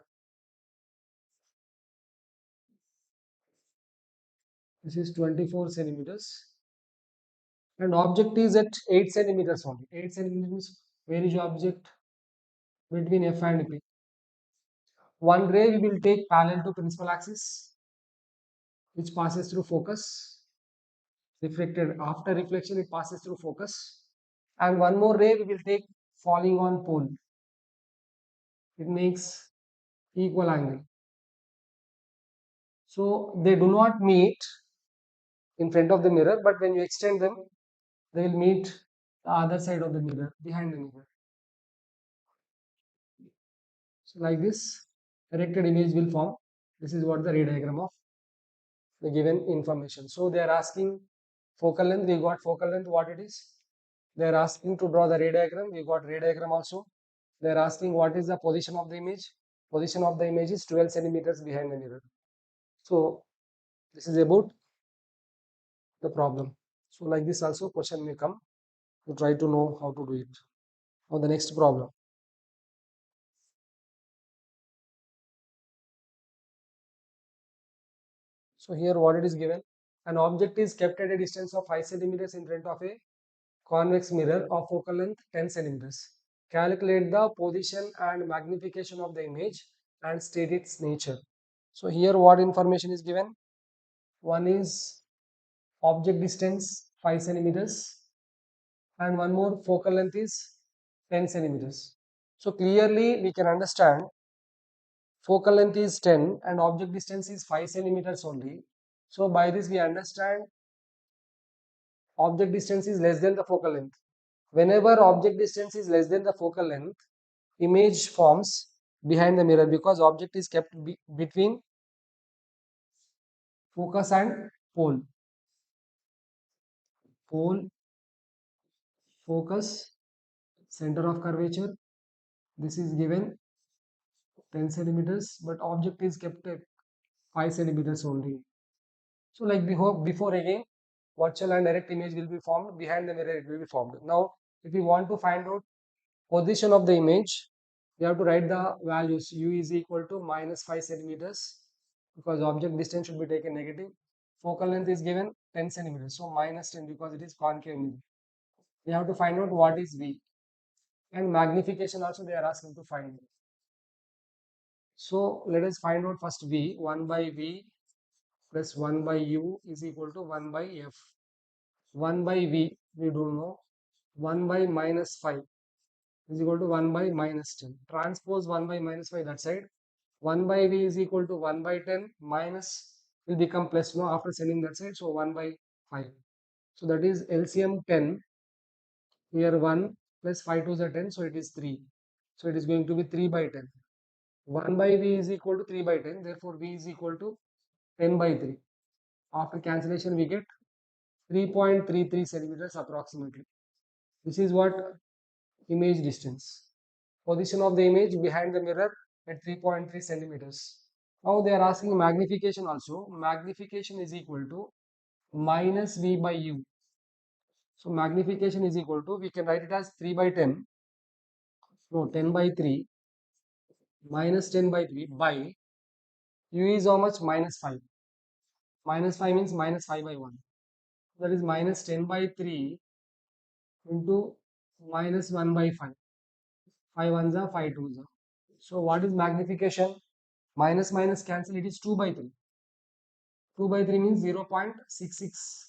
This is 24 centimeters. And object is at 8 centimeters only. 8 centimeters. Where is your object? Between F and P. One ray we will take parallel to principal axis, which passes through focus. reflected. After reflection, it passes through focus. And one more ray we will take falling on pole. It makes equal angle. So they do not meet in front of the mirror, but when you extend them, they will meet the other side of the mirror, behind the mirror. So like this, erected image will form. This is what the ray diagram of the given information. So they are asking focal length, we got focal length what it is. They are asking to draw the ray diagram, we got ray diagram also. They are asking what is the position of the image. Position of the image is 12 centimeters behind the mirror. So this is about the problem. So like this also question may come to try to know how to do it. Now the next problem. So here what it is given, an object is kept at a distance of 5 centimeters in front of a convex mirror of focal length 10 centimeters. Calculate the position and magnification of the image and state its nature. So here what information is given? One is object distance 5 centimeters and one more focal length is 10 centimeters. So clearly we can understand focal length is 10 and object distance is 5 centimeters only. So by this we understand object distance is less than the focal length. Whenever object distance is less than the focal length, image forms behind the mirror because object is kept between focus and pole. Pole, focus, center of curvature. This is given 10 centimeters, but object is kept at 5 centimeters only. So like before again, virtual and direct image will be formed, behind the mirror it will be formed. Now if we want to find out position of the image, we have to write the values. U is equal to minus 5 centimeters because object distance should be taken negative. Focal length is given 10 centimeters, so minus 10 because it is concave mirror. We have to find out what is V, and magnification also they are asking to find. So let us find out first V. 1 by V plus 1 by U is equal to 1 by F. 1 by V we don't know. 1 by minus 5 is equal to 1 by minus 10. Transpose 1 by minus 5 that side. 1 by V is equal to 1 by 10 minus will become plus no after sending that side. So 1 by 5. So that is LCM 10. Here 1 plus 5 to the 10. So it is 3. So it is going to be 3 by 10. 1 by V is equal to 3 by 10. Therefore V is equal to 10 by 3. After cancellation we get 3.33 centimeters approximately. This is what image distance. Position of the image behind the mirror at 3.3 centimeters. Now they are asking magnification also. Magnification is equal to minus V by U. So magnification is equal to, we can write it as 3 by 10. No, 10 by 3 minus 10 by 3 by U is how much? Minus 5. Minus 5 means minus 5 by 1. That is minus 10 by 3 into minus 1 by 5. 5 ones are 5 twos are. So what is magnification? Minus minus cancel, it is 2 by 3. 2 by 3 means 0.66.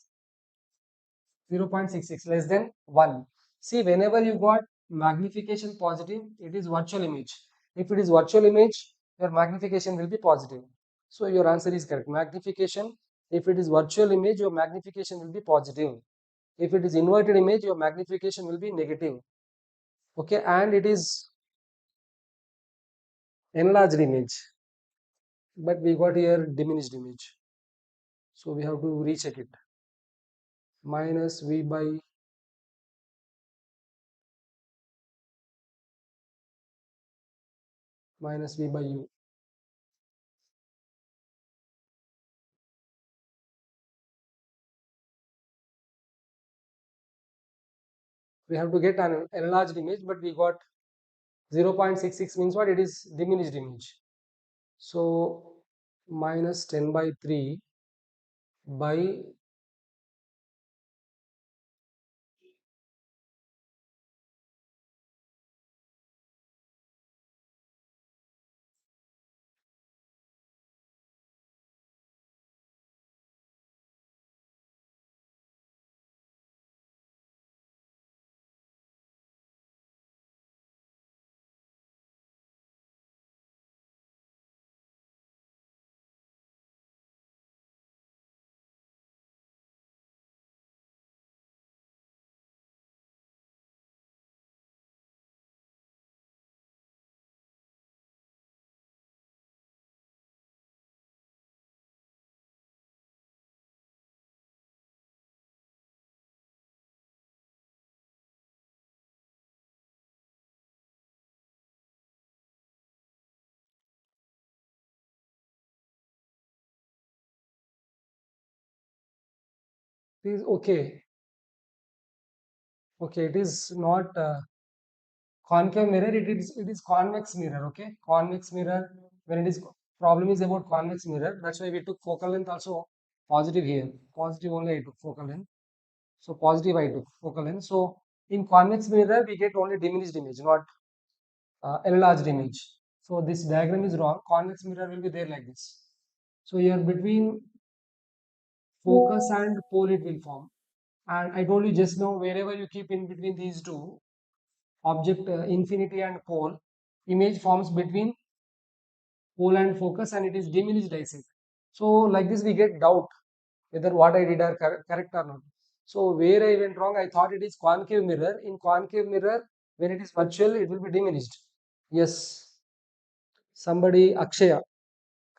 0.66 less than 1. See, whenever you got magnification positive, it is virtual image. If it is virtual image, your magnification will be positive. So your answer is correct. Magnification, if it is virtual image, your magnification will be positive. If it is inverted image, your magnification will be negative. Okay, and it is enlarged image, but we got here diminished image. So we have to recheck it. Minus V by minus V by U. We have to get an enlarged image, but we got 0.66 means what? It is diminished image. So minus 10 by 3 by is okay. Okay, it is not concave mirror. It is convex mirror. Okay, convex mirror. When it is problem is about convex mirror. That's why we took focal length also positive here. Positive only I took focal length. So positive I took focal length. So in convex mirror we get only diminished image, not enlarged image. So this diagram is wrong. Convex mirror will be there like this. So here between focus and pole it will form. And I told you just now, wherever you keep in between these two, object infinity and pole, image forms between pole and focus and it is diminished I said. So like this we get doubt whether what I did are correct or not. So where I went wrong, I thought it is concave mirror. In concave mirror, when it is virtual, it will be diminished. Yes, somebody Akshaya,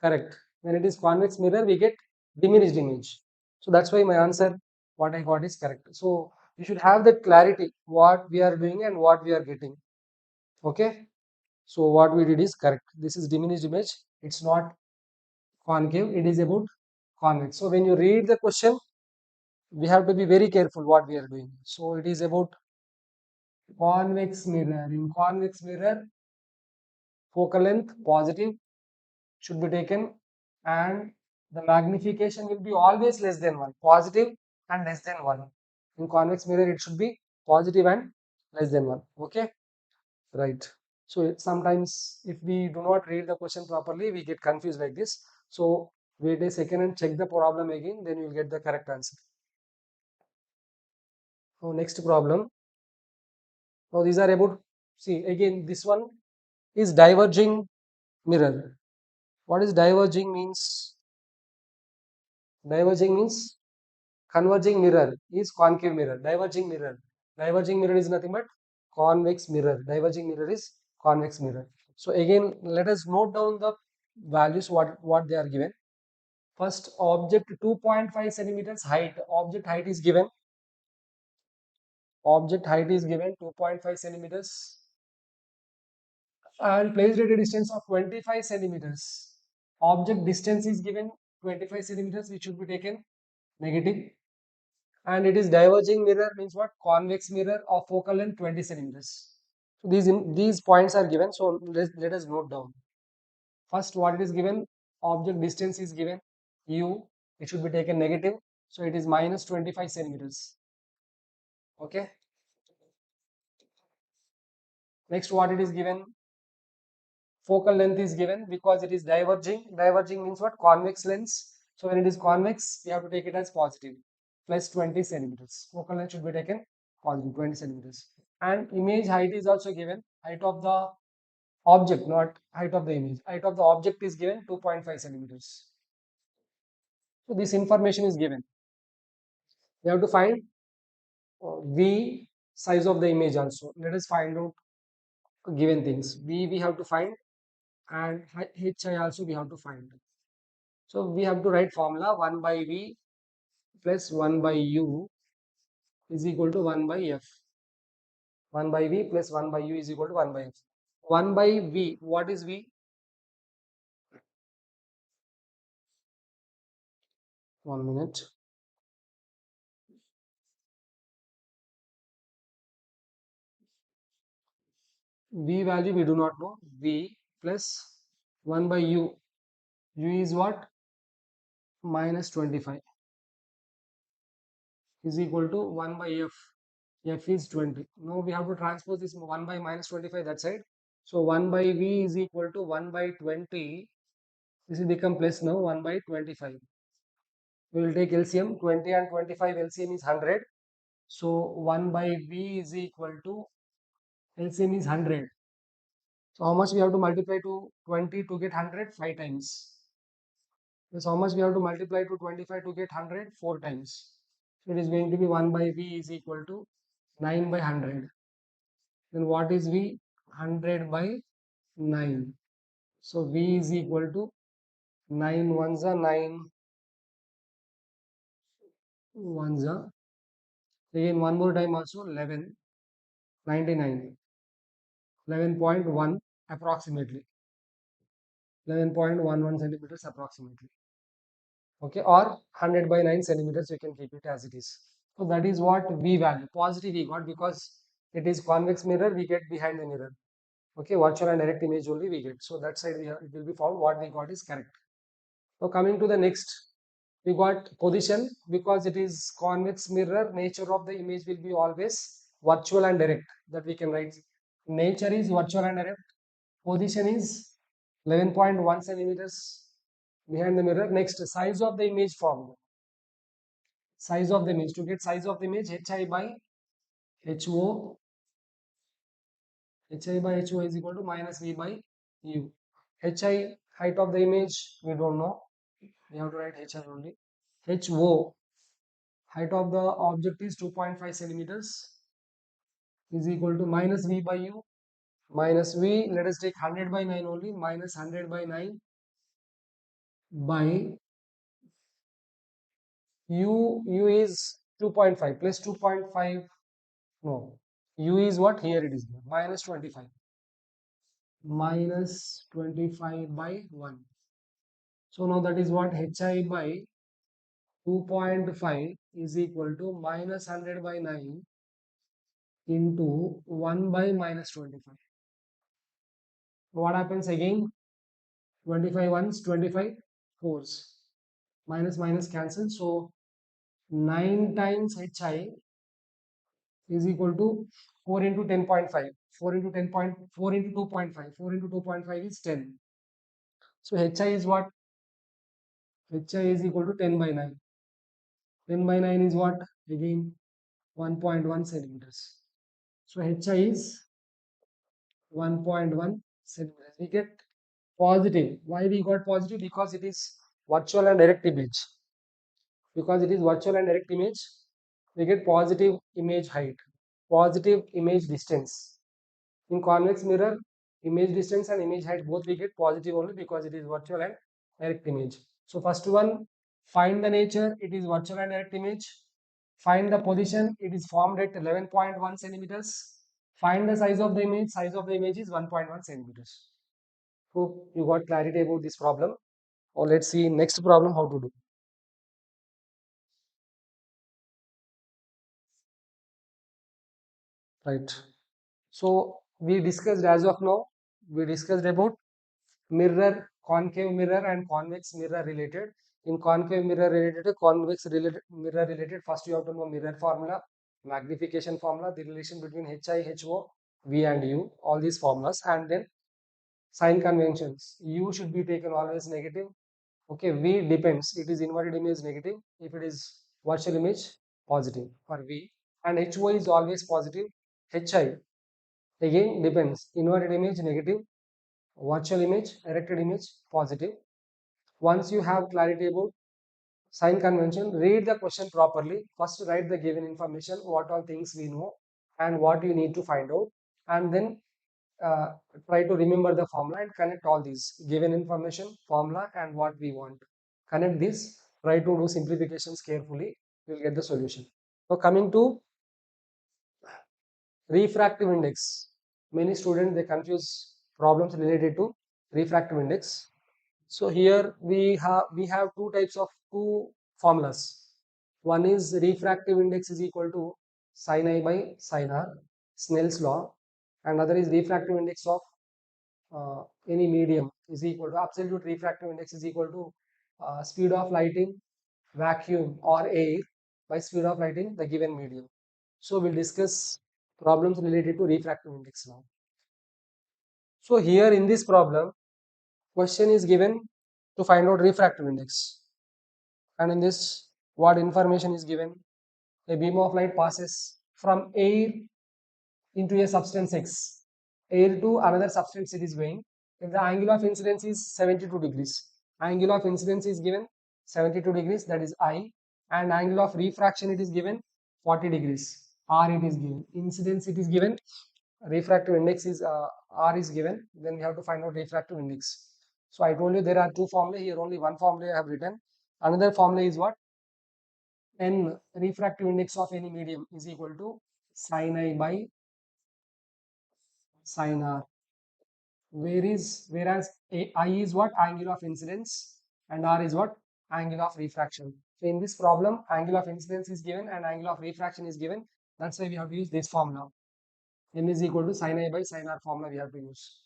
correct. When it is convex mirror, we get diminished image. So that's why my answer, what I got is correct. So you should have that clarity, what we are doing and what we are getting. Okay. So what we did is correct. This is diminished image. It's not concave. It is about convex. So when you read the question, we have to be very careful what we are doing. So it is about convex mirror. In convex mirror, focal length positive should be taken and the magnification will be always less than 1, positive and less than 1. In convex mirror, it should be positive and less than 1. Okay, right. So sometimes if we do not read the question properly, we get confused like this. So wait a second and check the problem again, then you will get the correct answer. So next problem. Now these are about, see again, this one is diverging mirror. What is diverging means? Diverging means converging mirror is concave mirror. Diverging mirror is nothing but convex mirror. Diverging mirror is convex mirror. So again, let us note down the values what they are given. First, object 2.5 centimeters height. Object height is given. Object height is given 2.5 centimeters and placed at a distance of 25 centimeters. Object distance is given 25 centimeters, which should be taken negative. And it is diverging mirror means what? Convex mirror of focal length 20 centimeters. So these points are given. So let us note down. First, what it is given? Object distance is given u. It should be taken negative. So it is minus 25 centimeters. Okay. Next, what it is given? Focal length is given because it is diverging. Diverging means what? Convex lens. So when it is convex, we have to take it as positive. Plus 20 centimeters. Focal length should be taken positive 20 centimeters. And image height is also given. Height of the object, not height of the image. Height of the object is given 2.5 centimeters. So this information is given. We have to find V size of the image also. Let us find out given things. V we have to find and HI also we have to find. So we have to write formula 1 by V plus 1 by U is equal to 1 by F. 1 by V plus 1 by U is equal to 1 by F. 1 by V, what is V? 1 minute. V value we do not know. V plus 1 by U. U is what? Minus 25 is equal to 1 by F. F is 20. Now we have to transpose this 1 by minus 25 that side. So 1 by V is equal to 1 by 20. This will become plus now 1 by 25. We will take LCM. 20 and 25 LCM is 100. So 1 by V is equal to LCM is 100. So how much we have to multiply to 20 to get 100? 5 times. Plus how much we have to multiply to 25 to get 100? 4 times. So it is going to be 1 by V is equal to 9 by 100. Then what is V? 100 by 9. So V is equal to 9 ones are 9 ones are. Again one more time also 11, 99, 11.1 approximately. 11.11 centimeters approximately. okay, or 100 by 9 centimeters, you can keep it as it is. So that is what V value, positive we got, because it is convex mirror, we get behind the mirror. Okay, virtual and direct image only we get. So that side it will be found what we got is correct. So coming to the next, we got position, because it is convex mirror, nature of the image will be always virtual and direct, that we can write. Nature is virtual and direct. Position is 11.1 centimeters behind the mirror. Next, size of the image formed. Size of the image. To get size of the image, HI by HO. HI by HO is equal to minus V by U. HI, height of the image, we don't know. We have to write HI only. HO, height of the object is 2.5 centimeters, is equal to minus V by U. Minus V, let us take 100 by 9 only. Minus 100 by 9 by U is 2.5 plus 2.5. No, U is what? Here it is minus 25. Minus 25 by 1. So now that is what? HI by 2.5 is equal to minus 100 by 9 into 1 by minus 25. What happens again? 25 ones, 25 fours. Minus minus cancel. So 9 times HI is equal to 4 into 10.5. 4 into 10.4 into 2.5. 4 into 2.5 is 10. So HI is what? HI is equal to 10 by 9. 10 by 9 is what? Again 1.1 centimeters. So HI is 1.1 centimeters. We get positive. Why we got positive? Because it is virtual and direct image. Because it is virtual and direct image, we get positive image height, positive image distance. In convex mirror, image distance and image height both we get positive only, because it is virtual and direct image. So first one, find the nature, it is virtual and direct image. Find the position, it is formed at 11.1 centimeters. Find the size of the image is 1.1 centimeters. Hope you got clarity about this problem. Or let's see next problem how to do. Right. So we discussed as of now, we discussed about mirror, concave mirror and convex mirror related. In concave mirror related to convex related mirror related, first you have to know mirror formula, magnification formula, the relation between HI, HO, V and U, all these formulas, and then sign conventions. U should be taken always negative. Okay, V depends. It is inverted image negative. If it is virtual image, positive for V. And HO is always positive. HI again depends. Inverted image negative, virtual image, erected image positive. Once you have clarity about sign convention, read the question properly. First write the given information, what all things we know and what you need to find out, and then uh, try to remember the formula and connect all these given information, formula and what we want. Connect this, try to do simplifications carefully, you will get the solution. So coming to refractive index. Many students they confuse problems related to refractive index. So here we have two formulas. One is refractive index is equal to sin I by sin R, Snell's law, and other is refractive index of any medium is equal to absolute refractive index is equal to speed of light in vacuum or air by speed of light in the given medium. So we'll discuss problems related to refractive index now. So here in this problem, question is given to find out refractive index, and in this what information is given? A beam of light passes from air into a substance X, air to another substance it is going. If the angle of incidence is 72 degrees, angle of incidence is given 72 degrees, that is I, and angle of refraction it is given 40 degrees, R it is given. Incidence it is given, refractive index is R is given, then we have to find out refractive index. So I told you there are two formulae, here only one formula I have written. Another formula is what? N, refractive index of any medium is equal to sin I by sin R. Whereas I is what? Angle of incidence, and R is what? angle of refraction. So in this problem, angle of incidence is given and angle of refraction is given. That's why we have to use this formula. N is equal to sin I by sin R formula we have to use.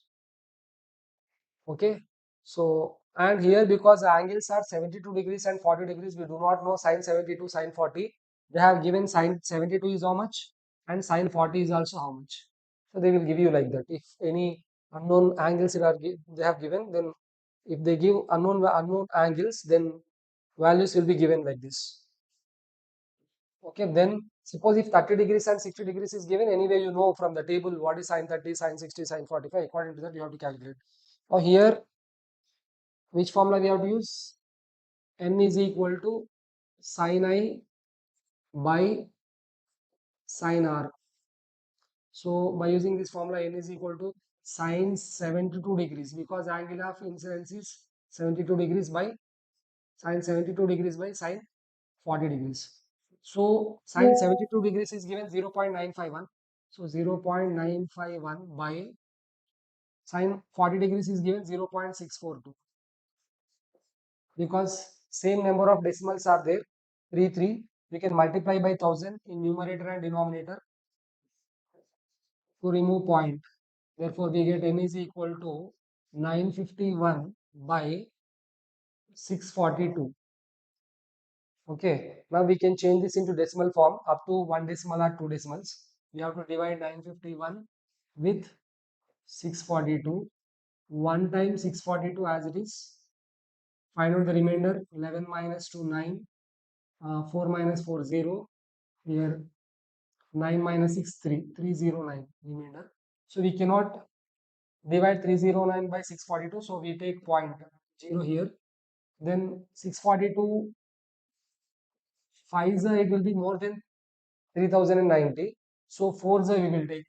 Okay. So, and here because the angles are 72 degrees and 40 degrees, we do not know sin 72, sin 40. They have given sin 72 is how much and sin 40 is also how much. So they will give you like that. If any unknown angles they have given, then if they give unknown angles, then values will be given like this. Okay, then suppose if 30 degrees and 60 degrees is given, anyway you know from the table what is sin 30, sin 60, sin 45. According to that, you have to calculate. Now here, which formula we have to use? N is equal to sin I by sin R. So by using this formula, N is equal to sin 72 degrees because angle of incidence is 72 degrees by sin 72 degrees by sin 40 degrees. So sin 72 degrees is given 0.951. So 0.951 by sin 40 degrees is given 0.642 because same number of decimals are there 3 we can multiply by 1000 in numerator and denominator to remove point. Therefore we get n is equal to 951 by 642. Okay, now we can change this into decimal form up to 1 decimal or 2 decimals. We have to divide 951 with 642. 1 times 642 as it is. Find out the remainder. 11 minus 2 9. 4 minus 4 0. Here 9 minus 6 3. 309 remainder. So we cannot divide 309 by 642. So we take point 0 here. Then 642 5 it will be more than 3090. So 4 we will take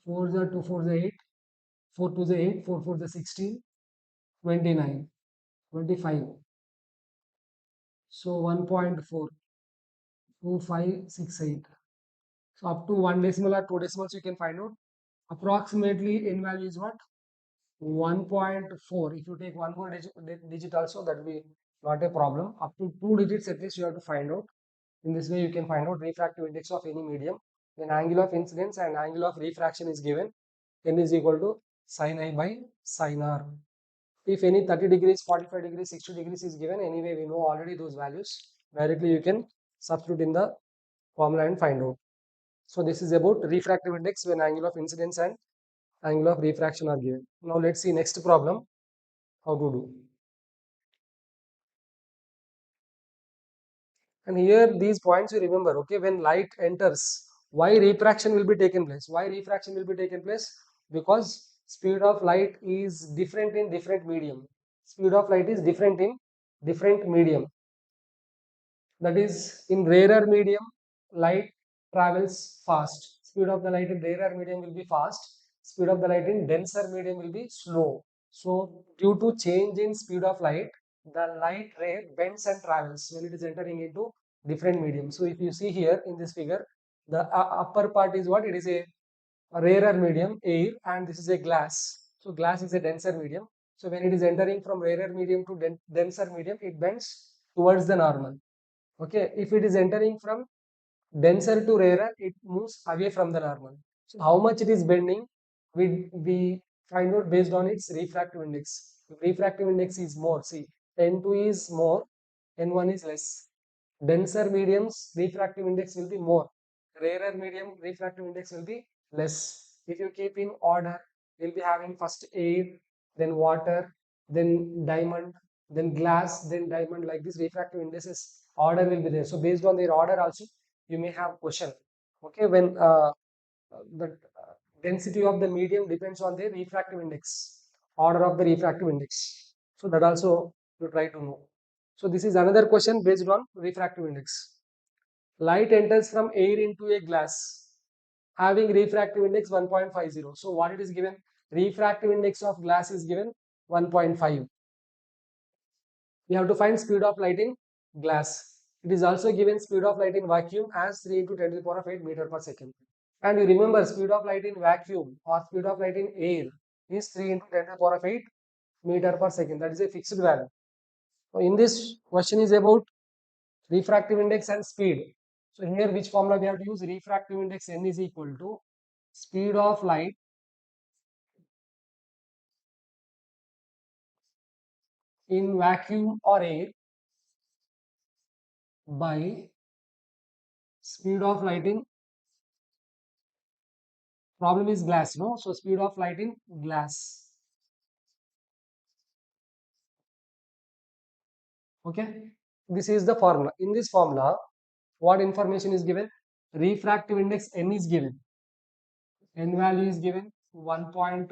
4 2 4 8, 4 2 8, 4 4 16, 29, 25. So 1.4, 2568. So up to 1 decimal or 2 decimals you can find out. Approximately n value is what? 1.4. If you take one more digit also, that will be not a problem. Up to 2 digits at least you have to find out. In this way you can find out refractive index of any medium. Then angle of incidence and angle of refraction is given. N is equal to sin I by sin R. If any 30 degrees, 45 degrees, 60 degrees is given, anyway we know already those values. Directly you can substitute in the formula and find out. So this is about refractive index when angle of incidence and angle of refraction are given. Now let's see next problem, how to do. And here these points you remember, okay, when light enters, why refraction will be taken place? Why refraction will be taken place? Because speed of light is different in different medium. Speed of light is different in different medium. That is, in rarer medium, light travels fast. Speed of the light in rarer medium will be fast. Speed of the light in denser medium will be slow. So, due to change in speed of light, the light ray bends and travels when it is entering into different medium. So, if you see here in this figure, the upper part is what? It is a rarer medium, air, and this is a glass. So, glass is a denser medium. So, when it is entering from rarer medium to denser medium, it bends towards the normal. Okay, if it is entering from denser to rarer, it moves away from the normal. So how much it is bending, we find out based on its refractive index. If refractive index is more, see, N2 is more, N1 is less. Denser mediums refractive index will be more. Rarer medium refractive index will be less. If you keep in order, we'll be having first air, then water, then diamond, then glass, then diamond, like this refractive indices order will be there. So based on their order also, you may have question. Okay, when the density of the medium depends on the refractive index, order of the refractive index. So that also you try to know. So this is another question based on refractive index. Light enters from air into a glass having refractive index 1.50. So what it is given? Refractive index of glass is given 1.5. We have to find speed of light in glass. It is also given speed of light in vacuum as 3 into 10 to the power of 8 meter per second. And you remember speed of light in vacuum or speed of light in air is 3 into 10 to the power of 8 meter per second. That is a fixed value. So in this question is about refractive index and speed. So here which formula we have to use? Refractive index n is equal to speed of light in vacuum or air by speed of light in, problem is glass, no? So speed of light in glass. Okay. This is the formula. In this formula, what information is given? Refractive index n is given. N value is given 1.50,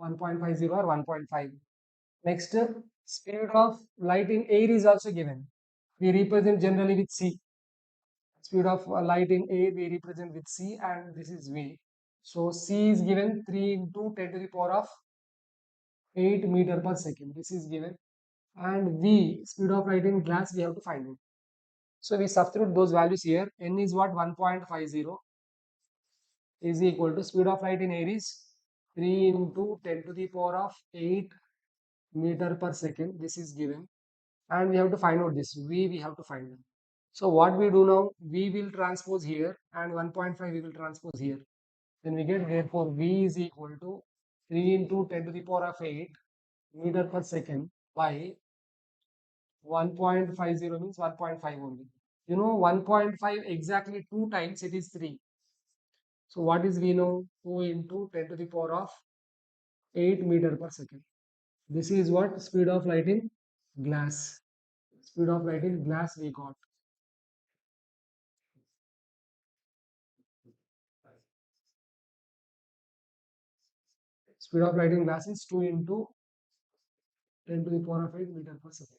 1.50 or 1.5. Next, speed of light in air is also given. We represent generally with C. Speed of light in air we represent with C, and this is V. So C is given 3 into 10 to the power of 8 meter per second. This is given. And V, speed of light in glass, we have to find it. So we substitute those values here. N is what? 1.50 is equal to speed of light in air is 3 into 10 to the power of 8 meter per second. This is given. And we have to find out this V, we have to find it. So what we do now, V will transpose here and 1.5 we will transpose here. Then we get, therefore V is equal to 3 into 10 to the power of 8 meter per second by 1.50 means 1.5 only. You know 1.5 exactly 2 times it is 3. So what is we know? 2 into 10 to the power of 8 meter per second. This is what speed of light in glass. Speed of light in glass we got. Speed of light in glass is 2 into 10 to the power of 8 meter per second.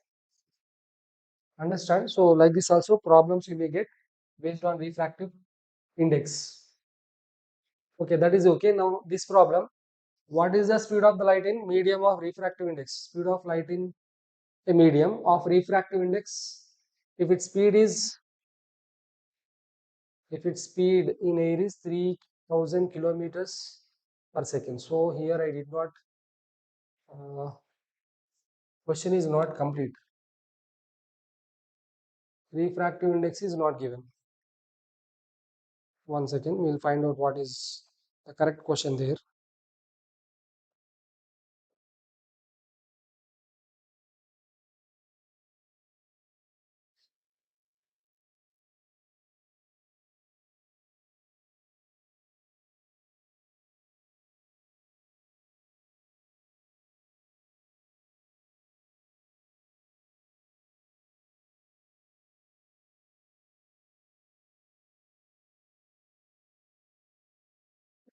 Understand? So like this also problems you may get based on refractive index. Okay, that is okay. Now this problem, what is the speed of the light in medium of refractive index? Speed of light in a medium of refractive index. If its speed is, if its speed in air is 3000 kilometers per second. So here I did not, question is not complete. Refractive index is not given. One second, we'll find out what is the correct question there.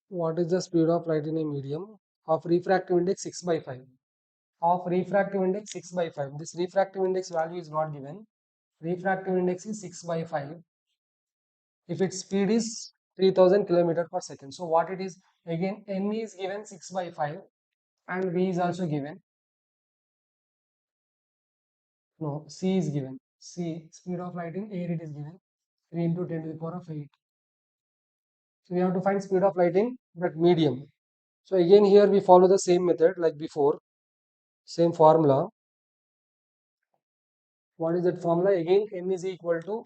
What is the speed of light in a medium of refractive index 6 by 5? Of refractive index 6 by 5. This refractive index value is not given. Refractive index is 6 by 5. If its speed is 3000 kilometer per second. So what it is? Again, n is given 6 by 5 and v is also given. No, c is given. C, speed of light in air, it is given 3 into 10 to the power of 8. So we have to find speed of light in that medium. So again here we follow the same method like before, same formula. What is that formula? Again n is equal to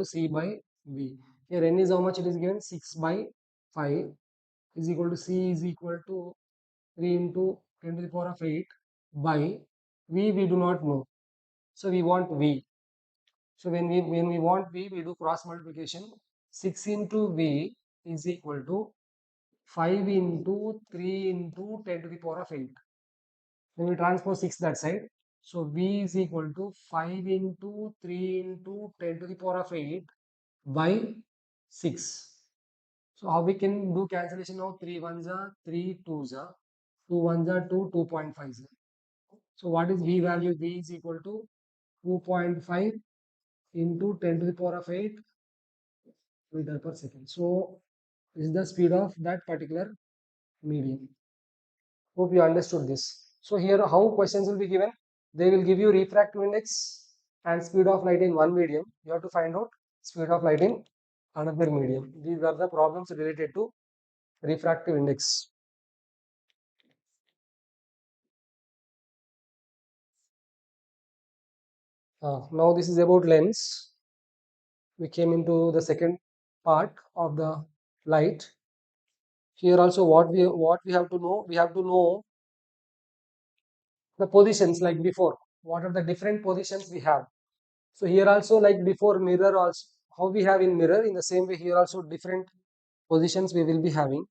c by v. Here n is how much it is given? 6 by 5 is equal to c is equal to 3 into 10 to the power of 8 by v we do not know. So we want v. So when we want v, we do cross multiplication. 6 into v is equal to 5 into 3 into 10 to the power of 8. Then we transpose 6 that side. So v is equal to 5 into 3 into 10 to the power of 8 by 6. So how we can do cancellation now? 3 ones are 3 twos are 2 ones are 2, 2.5. So what is v value? V is equal to 2.5 into 10 to the power of 8 meter per second. So this is the speed of that particular medium. Hope you understood this. So here how questions will be given? They will give you refractive index and speed of light in one medium. You have to find out speed of light in another medium. These are the problems related to refractive index. Now this is about lens. We came into the second part of the light. Here also what we have to know, we have to know the positions like before. What are the different positions we have? So here also like before mirror also, how we have in mirror, in the same way here also different positions we will be having.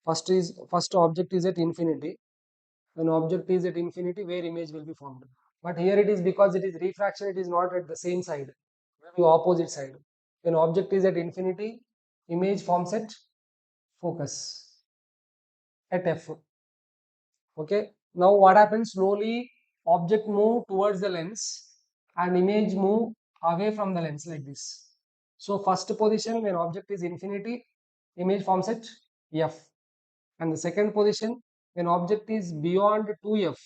First object is at infinity. When object is at infinity, where image will be formed. But here it is, because it is refraction, it is not at the same side, it will be opposite side. When object is at infinity, image forms at focus at f. Okay. Now what happens? Slowly object move towards the lens and image move away from the lens like this. So first position, when object is infinity, image forms at f. And the second position, when object is beyond 2f,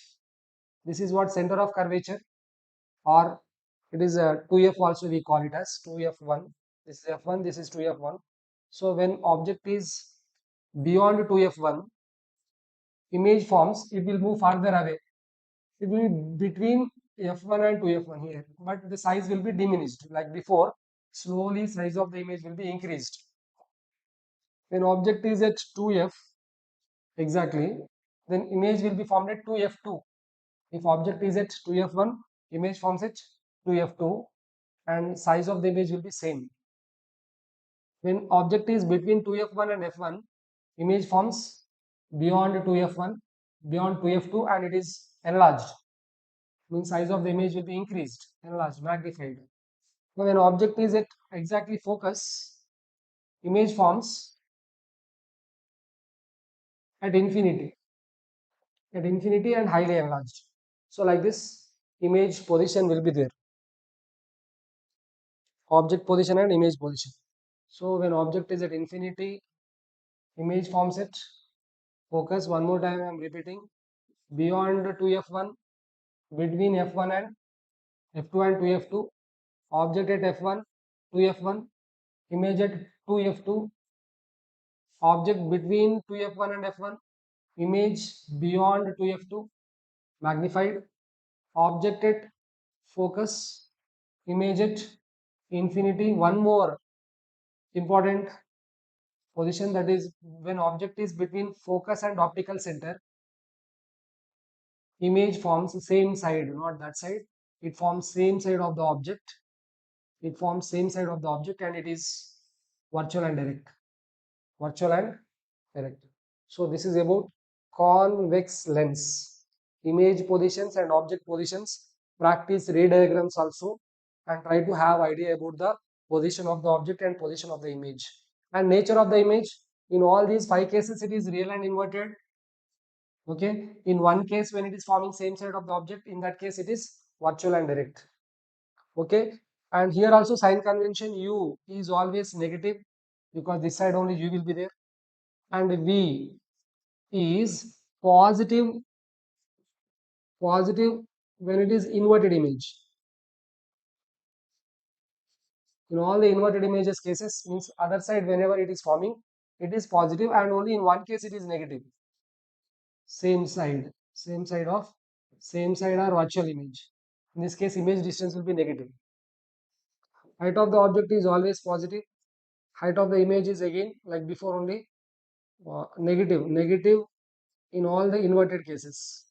this is what center of curvature, or it is a 2f also we call it as 2f1. This is f1, this is 2f1. So when object is beyond 2f1, image forms, it will move further away. It will be between f1 and 2f1 here, but the size will be diminished like before. Slowly size of the image will be increased. When object is at 2f exactly, then image will be formed at 2f2. If object is at 2f1, image forms at 2f2 and size of the image will be same. When object is between 2f1 and f1, image forms beyond 2f1, beyond 2f2, and it is enlarged. Means size of the image will be increased, enlarged, magnified. So when object is at exactly focus, image forms at infinity and highly enlarged. So like this, image position will be there. Object position and image position. So when object is at infinity, image forms at focus. One more time I am repeating. Beyond 2f1, between f1 and f2 and 2f2, object at f1, 2f1, image at 2f2, object between 2f1 and f1, image beyond 2f2, magnified, object at focus, image at infinity. One more important position, that is when object is between focus and optical center, image forms same side, not that side, it forms same side of the object, and it is virtual and direct, virtual and direct. So this is about convex lens, image positions and object positions. Practice ray diagrams also and try to have idea about the position of the object and position of the image and nature of the image. In all these five cases, it is real and inverted. Okay. In one case, when it is forming same side of the object, in that case it is virtual and direct. Okay. And here also sign convention, u is always negative because this side only u will be there, and v is positive when it is inverted image. In all the inverted images cases, means other side whenever it is forming, it is positive, and only in one case it is negative. Same side or virtual image. In this case, image distance will be negative. Height of the object is always positive. Height of the image is again like before only negative in all the inverted cases.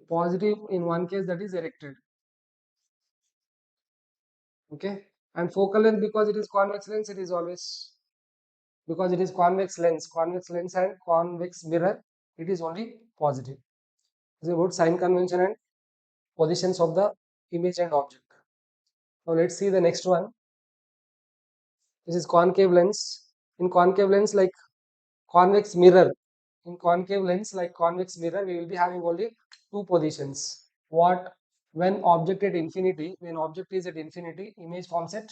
Positive in one case, that is erected. Okay. And focal length, because it is convex lens, it is always, because it is convex lens and convex mirror, it is only positive. This is about sign convention and positions of the image and object. Now let's see the next one. This is concave lens. In concave lens, like convex mirror, we will be having only two positions. What? When object at infinity, when object is at infinity, image forms at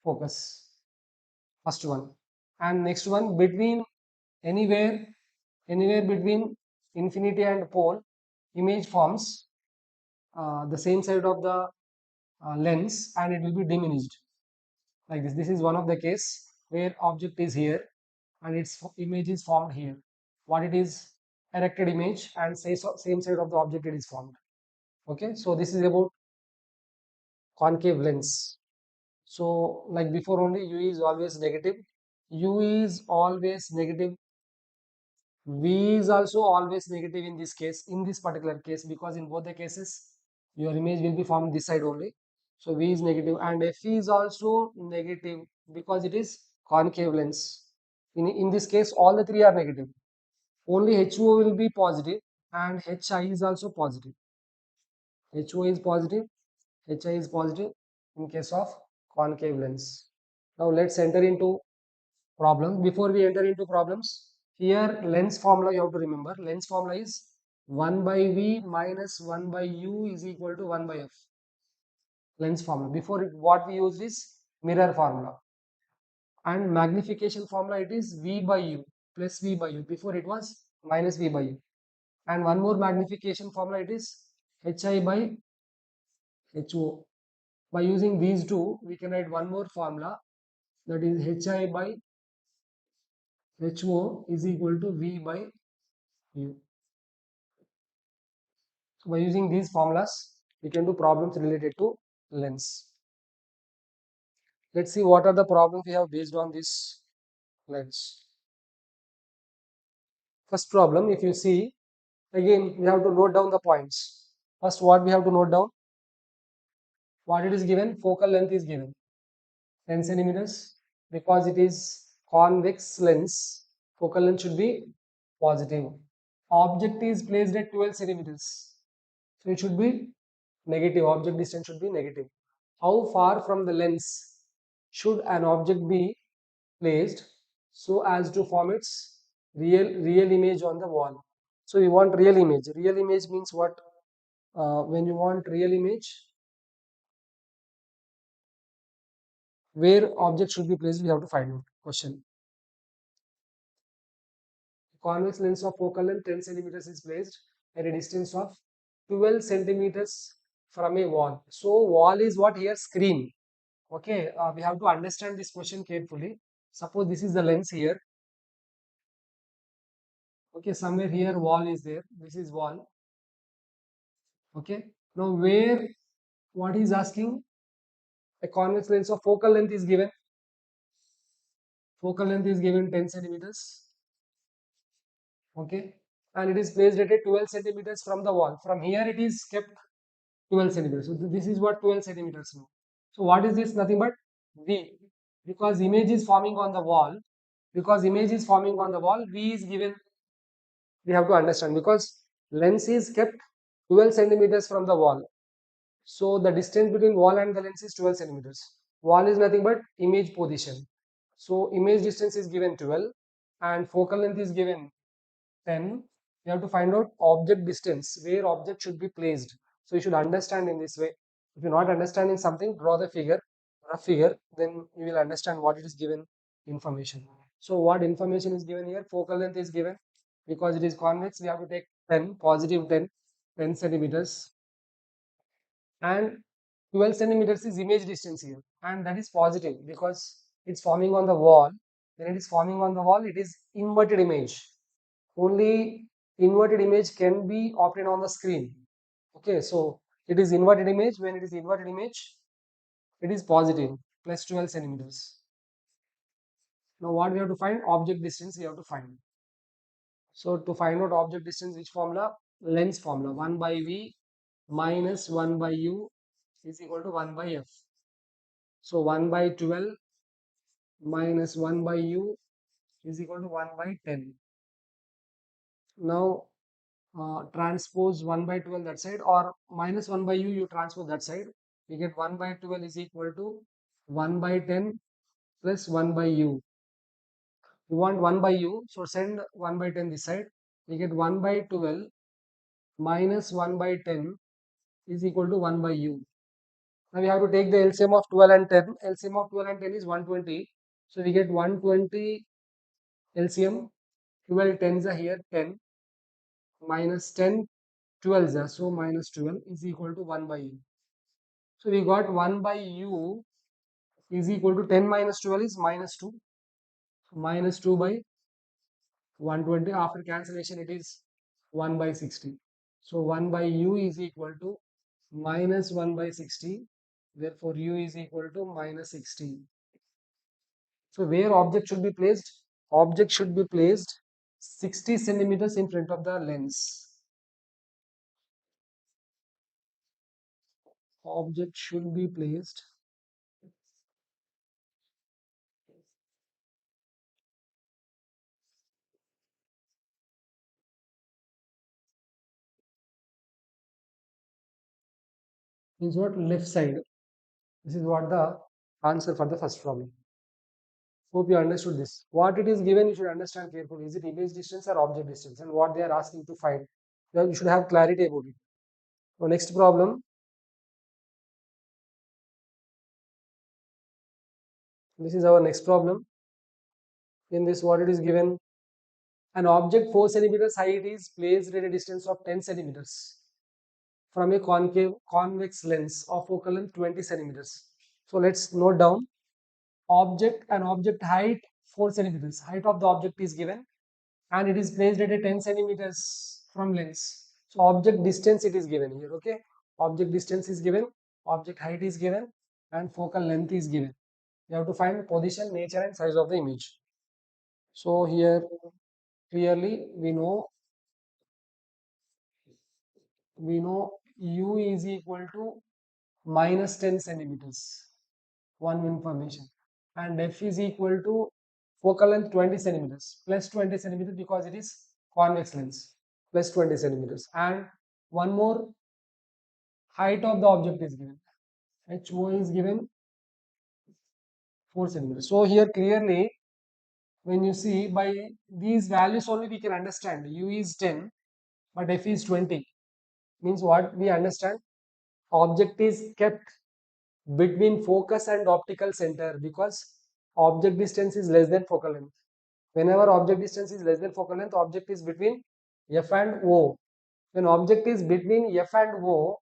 focus. First one. And next one, between anywhere between infinity and pole, image forms the same side of the lens, and it will be diminished like this. This is one of the case where object is here and its image is formed here. What it is? Erected image, and say so, same side of the object it is formed. Okay, so this is about concave lens. So like before only, u is always negative, u is always negative, v is also always negative in this case, in this particular case, because in both the cases your image will be formed this side only. So v is negative and f is also negative because it is concave lens. In this case, all the three are negative. Only HO will be positive and HI is also positive. HO is positive, HI is positive in case of concave lens. Now let's enter into problem. Before we enter into problems, here lens formula you have to remember. Lens formula is 1 by V minus 1 by U is equal to 1 by F. Lens formula. Before it, what we use is mirror formula. And magnification formula, it is V by U plus V by U. Before it was minus V by U. And one more magnification formula, it is HI by HO. By using these two, we can write one more formula, that is HI by HO is equal to V by U. So by using these formulas, we can do problems related to lens. Let's see what are the problems we have based on this lens. First problem, if you see, again we have to note down the points. First, what we have to note down, what it is given, focal length is given 10 centimeters, because it is convex lens, focal length should be positive. Object is placed at 12 centimeters, so it should be negative. Object distance should be negative. How far from the lens should an object be placed so as to form its real image on the wall? So we want real image. Real image means what? When you want real image, where object should be placed, we have to find out. Question. Convex lens of focal length 10 centimeters is placed at a distance of 12 centimeters from a wall. So wall is what here? Screen. Okay, we have to understand this question carefully. Suppose this is the lens here. Okay, somewhere here wall is there. This is wall. Okay, now where, what is asking? A convex lens of focal length is given. Focal length is given 10 centimeters. Okay, and it is placed at a 12 centimeters from the wall. From here it is kept 12 centimeters. So this is what 12 centimeters now. So what is this? Nothing but V. Because image is forming on the wall. Because image is forming on the wall, V is given. We have to understand, because lens is kept 12 centimeters from the wall. So the distance between wall and the lens is 12 centimeters. Wall is nothing but image position. So image distance is given 12 and focal length is given 10. We have to find out object distance, where object should be placed. So you should understand in this way. If you're not understanding something, draw the figure, rough figure, then you will understand what it is given information. So what information is given here? Focal length is given. Because it is convex, we have to take 10, positive 10, 10 centimeters. And 12 centimeters is image distance here, and that is positive because it's forming on the wall. When it is forming on the wall, it is inverted image. Only inverted image can be obtained on the screen. Okay, so it is inverted image. When it is inverted image, it is positive plus 12 centimeters. Now what we have to find? Object distance we have to find. So to find out object distance, which formula? Lens formula. 1 by V minus 1 by U is equal to 1 by F. So 1 by 12 minus 1 by U is equal to 1 by 10. Now transpose 1 by 12 that side, or minus 1 by U, you transpose that side. We get 1 by 12 is equal to 1 by 10 plus 1 by U. We want 1 by U, so send 1 by 10 this side. We get 1 by 12 minus 1 by 10 is equal to 1 by U. Now we have to take the LCM of 12 and 10. LCM of 12 and 10 is 120. So we get 120 LCM. 12 tens are here, 10 minus 10 12s are, so minus 12 is equal to 1 by U. So we got 1 by U is equal to 10 minus 12 is minus 2. So minus 2 by 120. After cancellation, it is 1 by 60. So 1 by U is equal to minus 1 by 60. Therefore, u is equal to minus 60. So where object should be placed? Object should be placed 60 centimeters in front of the lens. Object should be placed means what? Left side. This is what the answer for the first problem. Hope you understood this. What it is given, you should understand carefully. Is it image distance or object distance? And what they are asking to find. You should have clarity about it. So next problem. This is our next problem. In this, what it is given? An object 4 centimeters height is placed at a distance of 10 centimeters from a concave convex lens of focal length 20 centimeters. So let's note down object and object height 4 centimeters. Height of the object is given and it is placed at a 10 centimeters from lens. So object distance it is given here. Okay, object distance is given, object height is given, and focal length is given. You have to find position, nature, and size of the image. So here clearly we know u is equal to minus 10 centimeters, one information, and f is equal to focal length 20 centimeters plus 20 centimeters because it is convex lens plus 20 centimeters, and one more height of the object is given, ho is given 4 centimeters. So here clearly when you see by these values only we can understand u is 10 but f is 20, means what we understand, object is kept between focus and optical center because object distance is less than focal length. Whenever object distance is less than focal length, object is between f and o. When object is between f and o,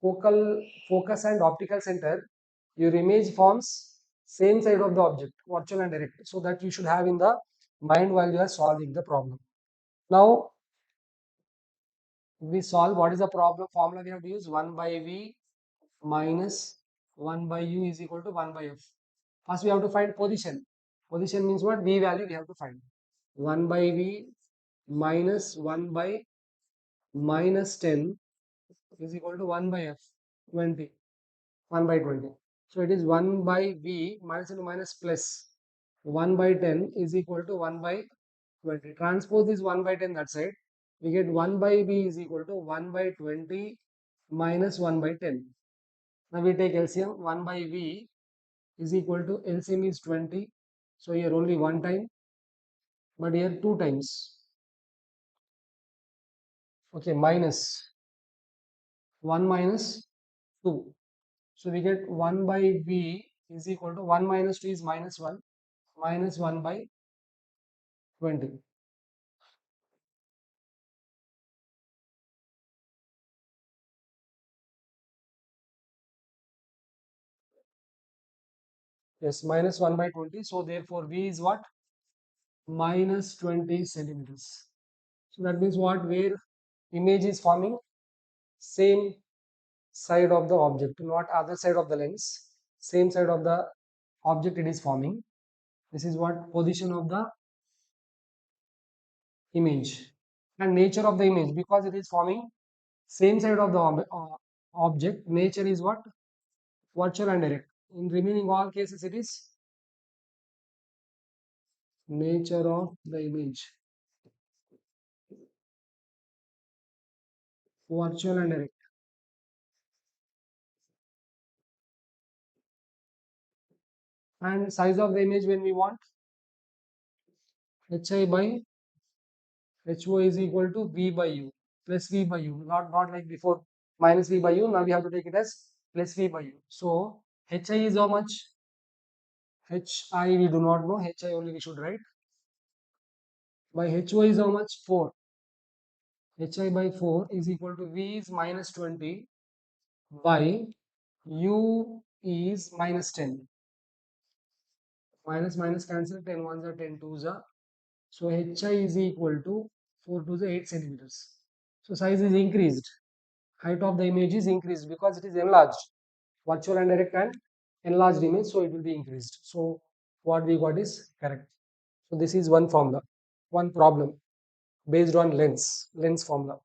focal focus and optical center, your image forms same side of the object, virtual and direct. So that you should have in the mind while you are solving the problem. Now we solve. What is the problem formula we have to use? 1 by v minus 1 by u is equal to 1 by f. First we have to find position. Position means what? V value we have to find. 1 by v minus 1 by minus 10 is equal to 1 by f, 20. 1 by 20. So it is 1 by v minus into minus plus 1 by 10 is equal to 1 by 20. Transpose this 1 by 10 that side. We get 1 by v is equal to 1 by 20 minus 1 by 10. Now we take LCM. 1 by v is equal to LCM is 20. So here only one time, but here two times. Okay, minus 1 minus 2. So we get 1 by v is equal to 1 minus 2 is minus 1 minus 1 by 20. Yes, minus 1 by 20. So therefore v is what? Minus 20 centimeters. So that means what? Where image is forming same side of the object, not other side of the lens, same side of the object it is forming. This is what position of the image and nature of the image, because it is forming same side of the object. Nature is what? Virtual and direct. In remaining all cases it is nature of the image, virtual and direct. And size of the image when we want, hi by ho is equal to v by u plus v by u, not like before minus v by u. Now we have to take it as plus v by u. So hi is how much? Hi we do not know, hi only we should write. By ho is how much? 4. Hi by 4 is equal to v is minus 20 by u is minus 10. Minus minus cancel, 10 ones are 10 twos are. So hi is equal to 4 to the 8 centimeters. So size is increased. height of the image is increased because it is enlarged. Virtual and direct and enlarged image, so it will be increased. So what we got is correct. So this is one formula, one problem based on lens formula.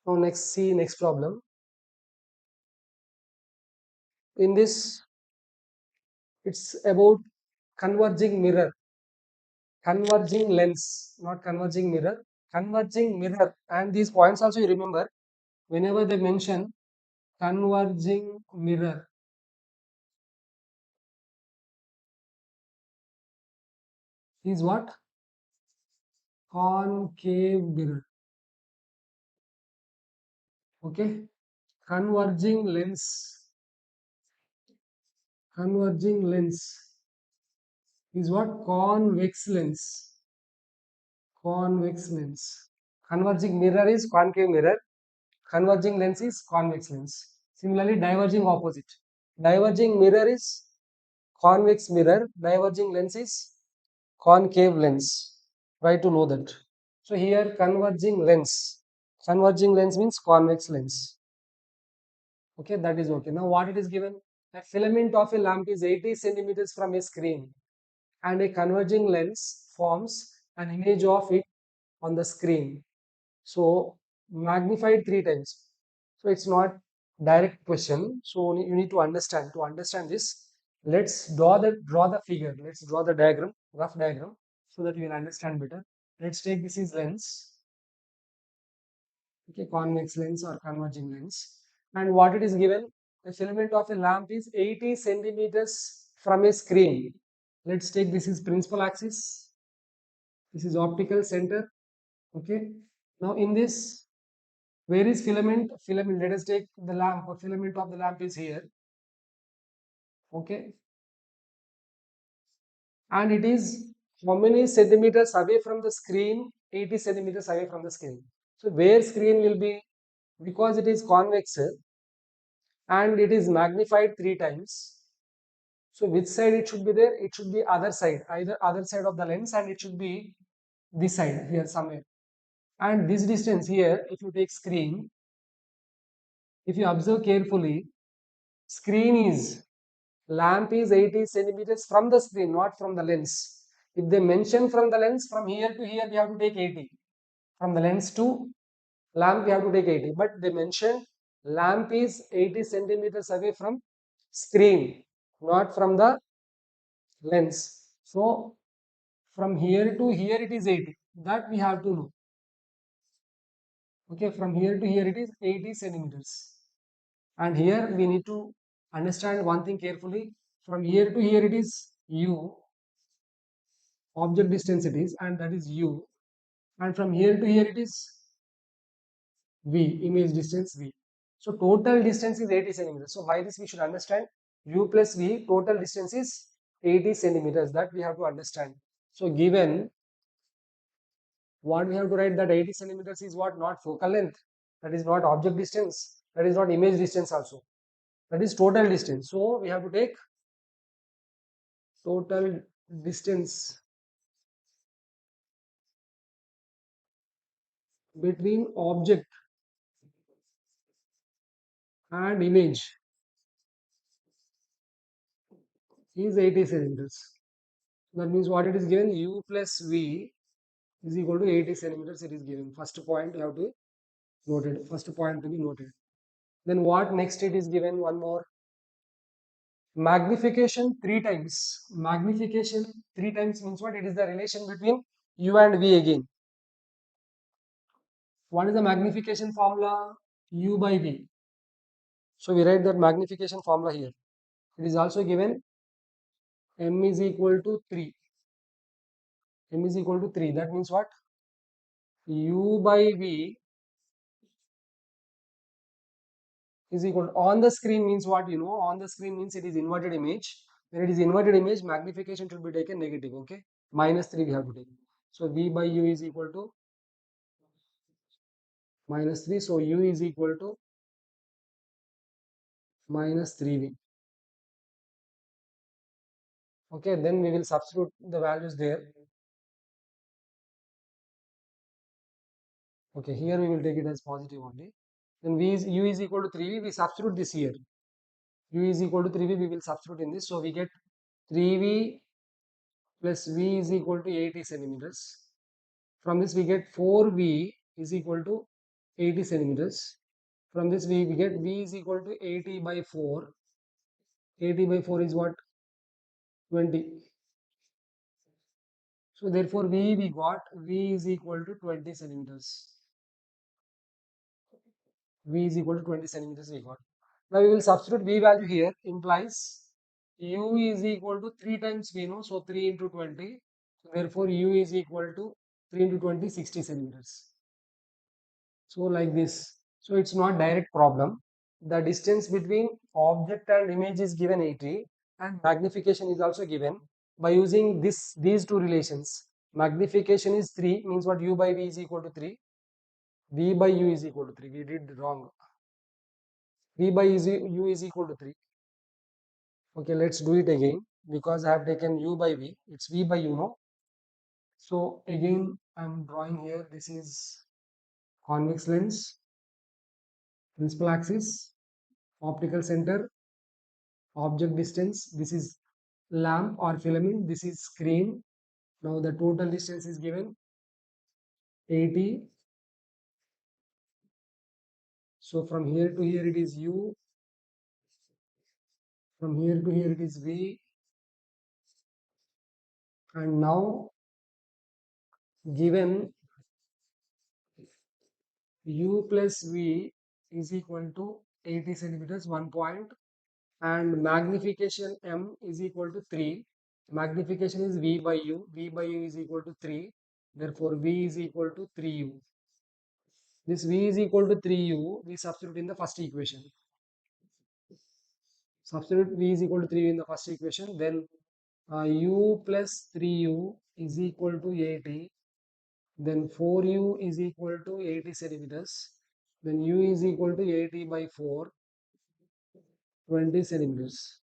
Now next, see next problem. In this, it's about converging mirror, converging lens, not converging mirror, converging mirror. And these points also you remember, whenever they mention converging mirror is what? Concave mirror. Okay, converging lens, converging lens is what? Convex lens, convex lens. Converging mirror is concave mirror, converging lens is convex lens. Similarly, diverging opposite. Diverging mirror is convex mirror, diverging lens is concave lens. Try to know that. So here converging lens. Converging lens means convex lens. Okay, that is okay. Now what it is given? A filament of a lamp is 80 centimeters from a screen and a converging lens forms an image of it on the screen. So magnified 3 times. So it's not direct question. So you need to understand. To understand this, let's draw the figure. Let's draw the diagram, rough diagram, so that you will understand better. Let's take this is lens. Okay, convex lens or converging lens. And what it is given? The filament of a lamp is 80 centimeters from a screen. Let's take this is principal axis. This is optical center. Okay. Now in this, where is filament? Filament, let us take the lamp. Filament of the lamp is here. Okay. And it is how many centimeters away from the screen? 80 centimeters away from the screen. So where screen will be? Because it is convex and it is magnified 3 times. So which side it should be there? It should be other side, either other side of the lens, and it should be this side here somewhere. And this distance here, if you take screen, if you observe carefully, screen is lamp is 80 centimeters from the screen, not from the lens. If they mention from the lens, from here to here, we have to take 80. From the lens to lamp, we have to take 80. But they mentioned lamp is 80 centimeters away from screen, not from the lens. So from here to here it is 80. That we have to know. Okay, from here to here it is 80 centimeters. And here we need to understand one thing carefully. From here to here it is u, object distance it is, and that is u. And from here to here it is v, image distance v. So total distance is 80 centimeters. So by this we should understand u plus v, total distance is 80 centimeters. That we have to understand. So given, what we have to write, that 80 centimeters is what? Not focal length. That is not object distance. That is not image distance also. That is total distance. So we have to take total distance between object and image is 80 centimeters. That means what it is given, u plus v is equal to 80 centimeters. It is given. First point you have to note it. First point to be noted. Then what next it is given? One more. Magnification 3 times. Magnification 3 times means what? It is the relation between u and v again. What is the magnification formula? U by v. So we write that magnification formula here. It is also given m is equal to 3. M is equal to 3. That means what? U by v is equal to, on the screen means what? You know, on the screen means it is inverted image. When it is inverted image, magnification should be taken negative. Okay, minus 3 we have to take. So v by u is equal to minus 3. So u is equal to minus 3v. Okay, then we will substitute the values there. Okay, here we will take it as positive only. Then v is u is equal to 3v. We substitute this here. U is equal to 3v. We will substitute in this. So we get 3v plus v is equal to 80 centimeters. From this we get 4v is equal to 80 centimeters. From this we get v is equal to 80 by 4. 80 by 4 is what? 20. So therefore we got v is equal to 20 centimeters. V is equal to 20 centimeters we got. Now we will substitute v value here, implies u is equal to 3 times v, no? So 3 into 20. So therefore u is equal to 3 into 20, 60 centimeters. So like this. So it's not direct problem. The distance between object and image is given 80 and magnification is also given. By using these two relations, magnification is 3 means what? U by v is equal to 3. V by u is equal to 3. We did wrong. V by u is equal to 3. Okay, let's do it again because I have taken u by v. It's v by u, no? So again, I'm drawing here. This is convex lens, principal axis, optical center, object distance. This is lamp or filament. This is screen. Now the total distance is given 80. So from here to here it is u. From here to here it is v. And now given u plus v is equal to 80 centimeters, 1 point, and magnification m is equal to 3. Magnification is v by u. V by u is equal to 3. Therefore v is equal to 3u. This v is equal to 3u. We substitute in the first equation. Substitute v is equal to 3u in the first equation. Then u plus 3u is equal to 80. Then 4u is equal to 80 centimeters. Then u is equal to 80 by 4, 20 centimeters.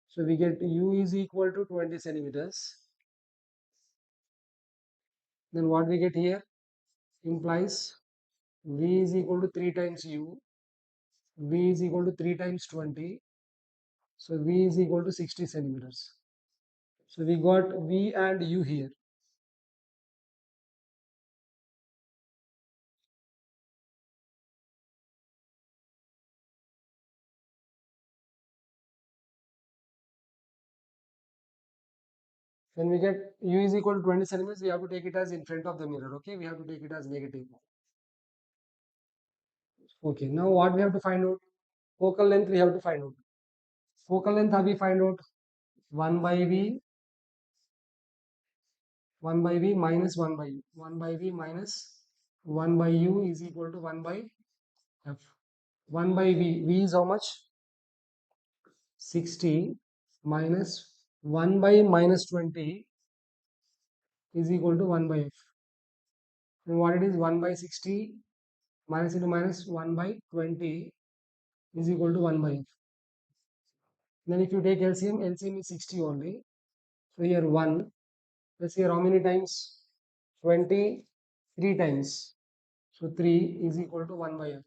So we get u is equal to 20 centimeters. Then what we get here implies v is equal to 3 times u. V is equal to 3 times 20. So v is equal to 60 centimeters. So we got v and u here. When we get u is equal to 20 centimeters, we have to take it as in front of the mirror. Okay, we have to take it as negative. Okay, now what we have to find out? Focal length we have to find out. Focal length have we find out? 1 by v, 1 by v minus 1 by u. 1 by v minus 1 by u is equal to 1 by f. 1 by v is how much? 60 minus 1 by minus 20 is equal to 1 by f. And what it is? 1 by 60 minus into minus 1 by 20 is equal to 1 by f. Then if you take LCM, LCM is 60 only. So here 1, let's here how many times? 20, 3 times. So 3 is equal to 1 by f.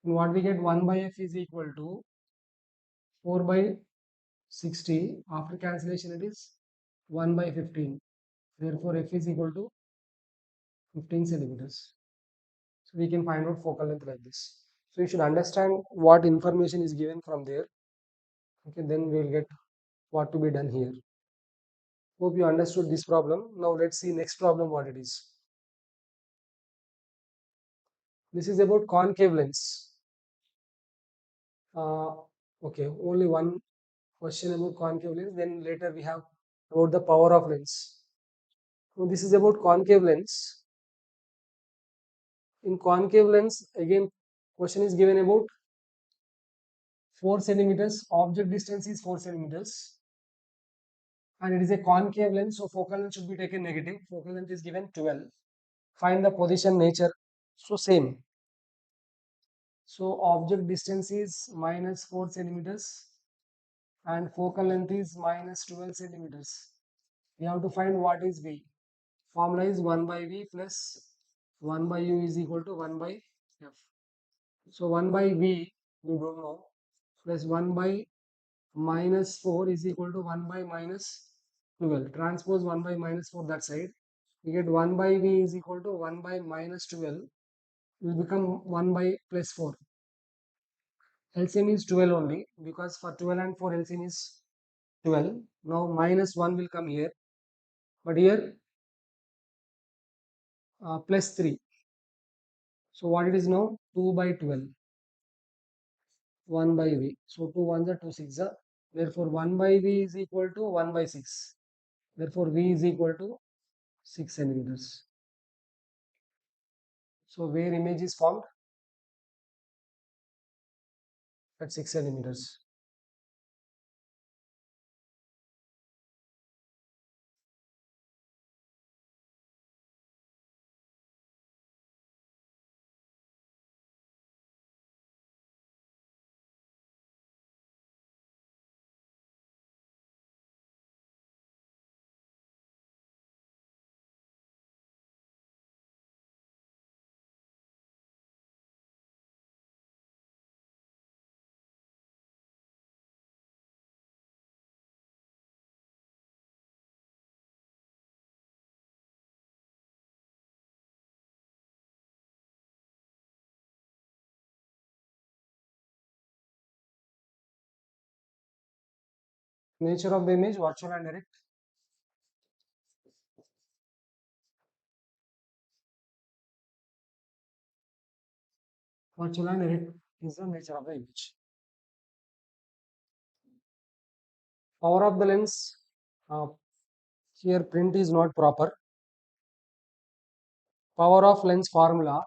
And what we get? 1 by f is equal to 4 by 60. After cancellation it is 1 by 15. Therefore f is equal to 15 centimeters. So we can find out focal length like this. So you should understand what information is given from there. Okay, then we will get what to be done here. Hope you understood this problem. Now let's see next problem what it is. This is about concave lens. Okay, only one question about concave lens. Then later we have about the power of lens. So this is about concave lens. In concave lens, again, question is given about 4 centimeters. Object distance is 4 centimeters. And it is a concave lens, so focal length should be taken negative. Focal length is given 12. Find the position nature. So same. So object distance is minus 4 centimeters and focal length is minus 12 centimeters. We have to find what is V. Formula is 1 by V plus 1 by U is equal to 1 by F. So 1 by V, you don't know, plus 1 by minus 4 is equal to 1 by minus 12. Transpose 1 by minus 4 that side. You get 1 by V is equal to 1 by minus 12. Will become 1 by plus 4. LCM is 12 only, because for 12 and 4 LCM is 12. Now minus 1 will come here, but here plus 3. So what it is now? 2 by 12. 1 by V. So 2 ones are 2 6 are. Therefore 1 by V is equal to 1 by 6. Therefore V is equal to 6 centimeters. So where image is formed? At 6 centimeters. Nature of the image, virtual and direct. Virtual and direct is the nature of the image. Power of the lens. Here print is not proper. Power of lens formula.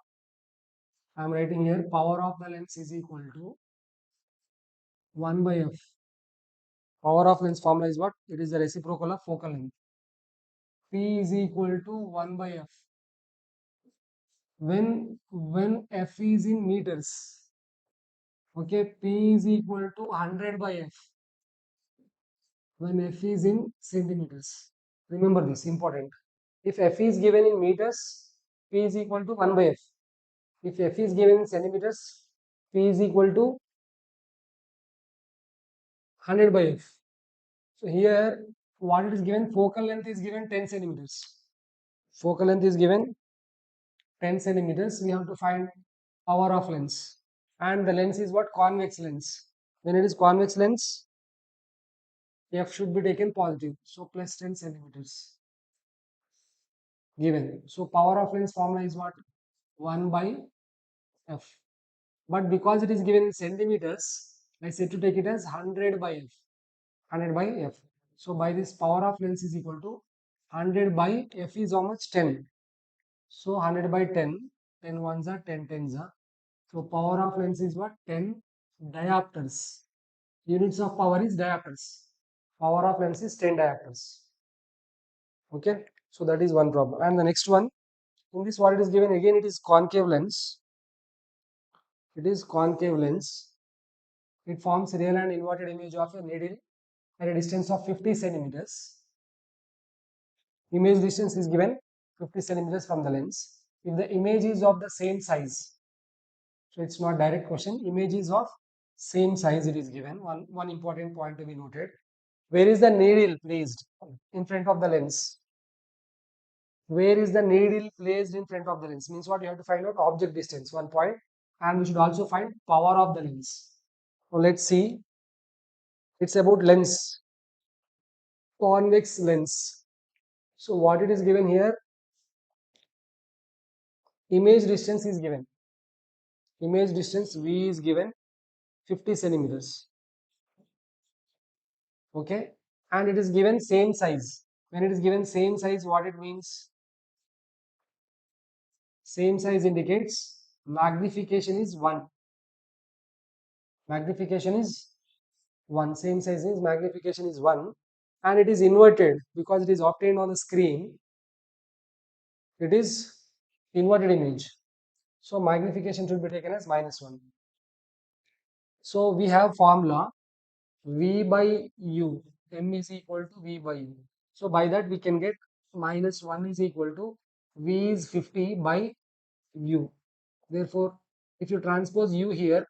I am writing here, power of the lens is equal to 1 by f. Power of lens formula is what? It is the reciprocal of focal length. P is equal to 1 by f. When f is in meters, okay, P is equal to 100 by f. When f is in centimeters, remember this, important. If f is given in meters, P is equal to 1 by f. If f is given in centimeters, P is equal to 100 by f. So here, what it is given, focal length is given 10 centimeters. Focal length is given 10 centimeters. We have to find power of lens. And the lens is what? Convex lens. When it is convex lens, f should be taken positive. So plus 10 centimeters given. So power of lens formula is what? 1 by f. But because it is given in centimeters, I said to take it as 100 by f. 100 by f. So by this, power of lens is equal to 100 by f is how much? 10. So 100 by 10, 10 ones are 10 tens are. So power of lens is what? 10 diopters. Units of power is diopters. Power of lens is 10 diopters. Okay. So that is one problem. And the next one, in this what it is given again, it is concave lens. It is concave lens. It forms real and inverted image of a needle at a distance of 50 centimeters. Image distance is given 50 centimeters from the lens. If the image is of the same size, so it's not direct question, image is of same size, it is given. One important point to be noted. Where is the needle placed in front of the lens? Where is the needle placed in front of the lens? Means what? You have to find out object distance, one point, and we should also find power of the lens. So let's see. It's about lens, convex lens. So what it is given here? Image distance is given. Image distance V is given 50 centimeters. Okay, and it is given same size. When it is given same size, what it means? Same size indicates magnification is 1. Magnification is 1. Same size is magnification is 1, and it is inverted because it is obtained on the screen. It is inverted image. So magnification should be taken as -1. So we have formula V by U. M is equal to V by U. So by that we can get -1 is equal to V is 50 by U. Therefore If you transpose u here,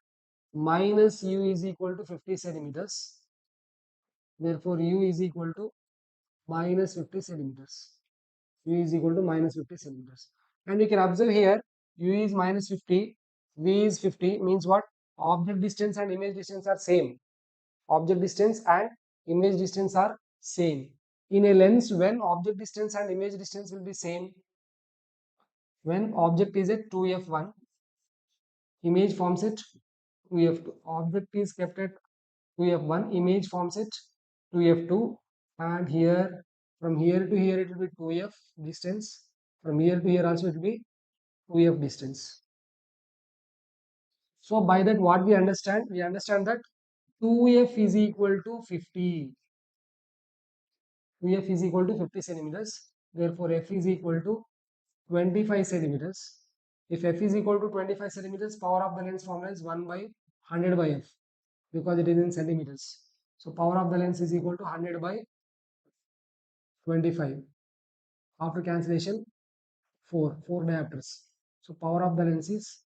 minus u is equal to 50 centimeters. Therefore, u is equal to minus 50 centimeters. U is equal to minus 50 centimeters. And you can observe here, u is minus 50, v is 50, means what? Object distance and image distance are same. Object distance and image distance are same. In a lens, when object distance and image distance will be same, when object is at 2f1, image forms at 2f2. Object is kept at 2f1, image forms at 2f2, and here from here to here it will be 2f distance. From here to here also it will be 2f distance. So by that what we understand? We understand that 2f is equal to 50. 2f is equal to 50 centimeters. Therefore f is equal to 25 centimeters. If f is equal to 25 centimeters, power of the lens formula is 1 by 100 by f, because it is in centimeters. So power of the lens is equal to 100 by 25. After cancellation, 4 diopters. So power of the lens is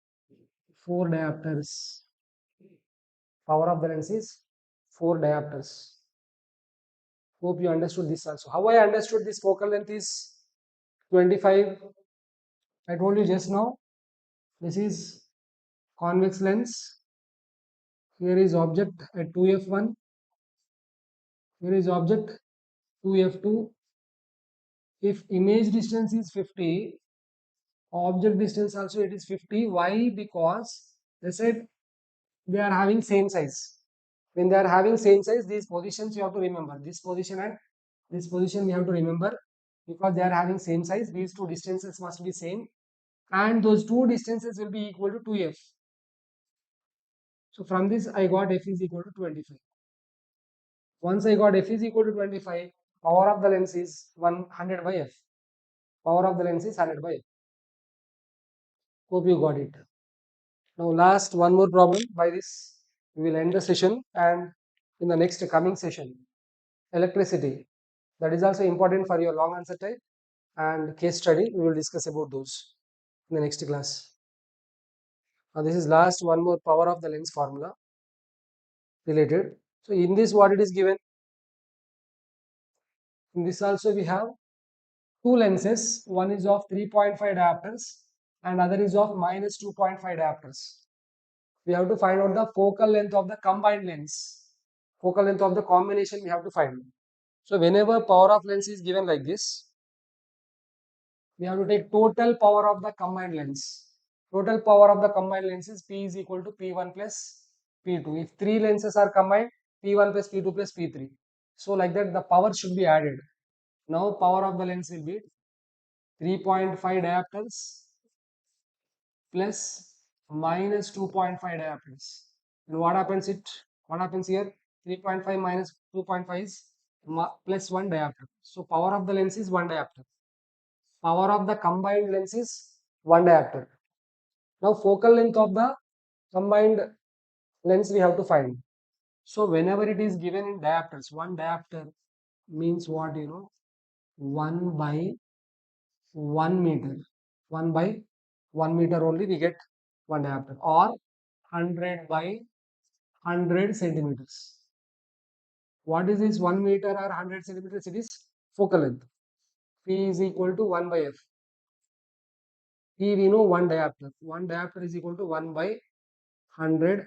4 diopters. Power of the lens is 4 diopters. Hope you understood this also. How I understood this focal length is 25. I told you just now. This is convex lens. Here is object at 2f1. Here is object 2f2. If image distance is 50, object distance also it is 50. Why? Because they said they are having same size. When they are having same size, these positions you have to remember. This position and this position we have to remember, because they are having same size. These two distances must be same, and those two distances will be equal to 2f. So from this I got f is equal to 25. Once I got f is equal to 25, power of the lens is 100 by f. Power of the lens is 100 by f. Hope you got it. Now last one more problem. By this we will end the session, and in the next coming session, electricity. That is also important for your long answer type and case study. We will discuss about those in the next class. Now this is last one more power of the lens formula related. So in this what it is given? In this also we have two lenses. One is of 3.5 diopters and other is of minus 2.5 diopters. We have to find out the focal length of the combined lens. Focal length of the combination we have to find. So whenever power of lens is given like this, we have to take total power of the combined lens. Total power of the combined lens is P is equal to P1 plus P2. If three lenses are combined, P1 plus P2 plus P3. So like that the power should be added. Now power of the lens will be 3.5 diopters plus minus 2.5 diopters. And what happens here? 3.5 minus 2.5 is plus 1 diopter. So power of the lens is 1 diopter. Power of the combined lens is 1 diopter. Now focal length of the combined lens we have to find. So whenever it is given in diopters, 1 diopter means what, 1 by 1 meter. 1 by 1 meter only we get 1 diopter, or 100 by 100 centimeters. What is this 1 meter or 100 centimeters? It is focal length. P is equal to 1 by f. P we know 1 diopter. 1 diopter is equal to 1 by 100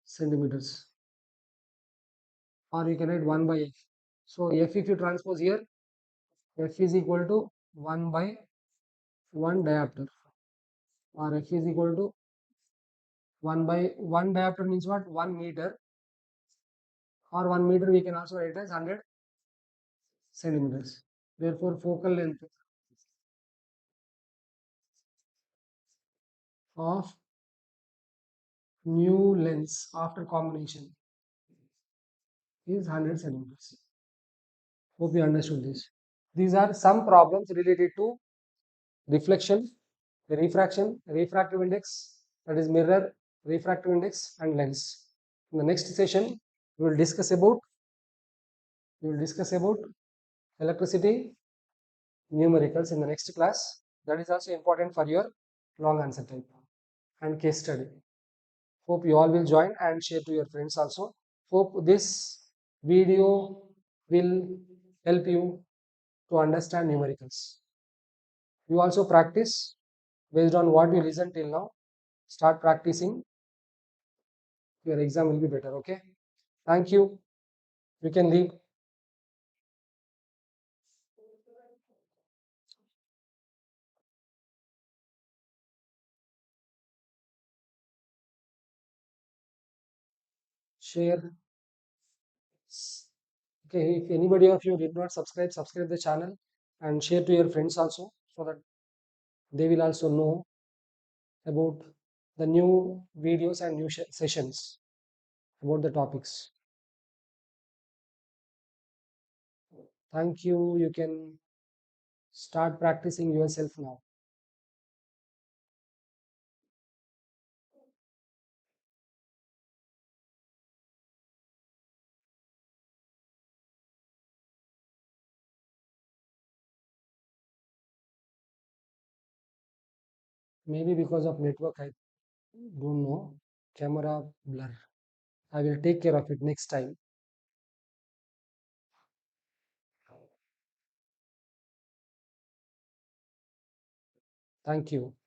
centimeters. Or you can write 1 by f. So f, if you transpose here, f is equal to 1 by 1 diopter, or f is equal to 1 by 1 diopter means what? 1 meter, or 1 meter we can also write as 100 centimeters. Therefore focal length of new lens after combination is 100 centimeters. Hope you understood this. These are some problems related to reflection, refraction, refractive index, that is mirror, refractive index, and lens. In the next session, we will discuss about electricity, numericals in the next class. That is also important for your long answer type and case study. Hope you all will join and share to your friends also. Hope this video will help you to understand numericals. You also practice based on what you listen till now. Start practicing. Your exam will be better. Okay. Thank you. You can leave. Share. Okay. If anybody of you did not subscribe, subscribe the channel and share to your friends also so that they will also know about the new videos and new sessions about the topics. Thank you. You can start practicing yourself now. Maybe because of network, I don't know. Camera blur. I will take care of it next time. Thank you.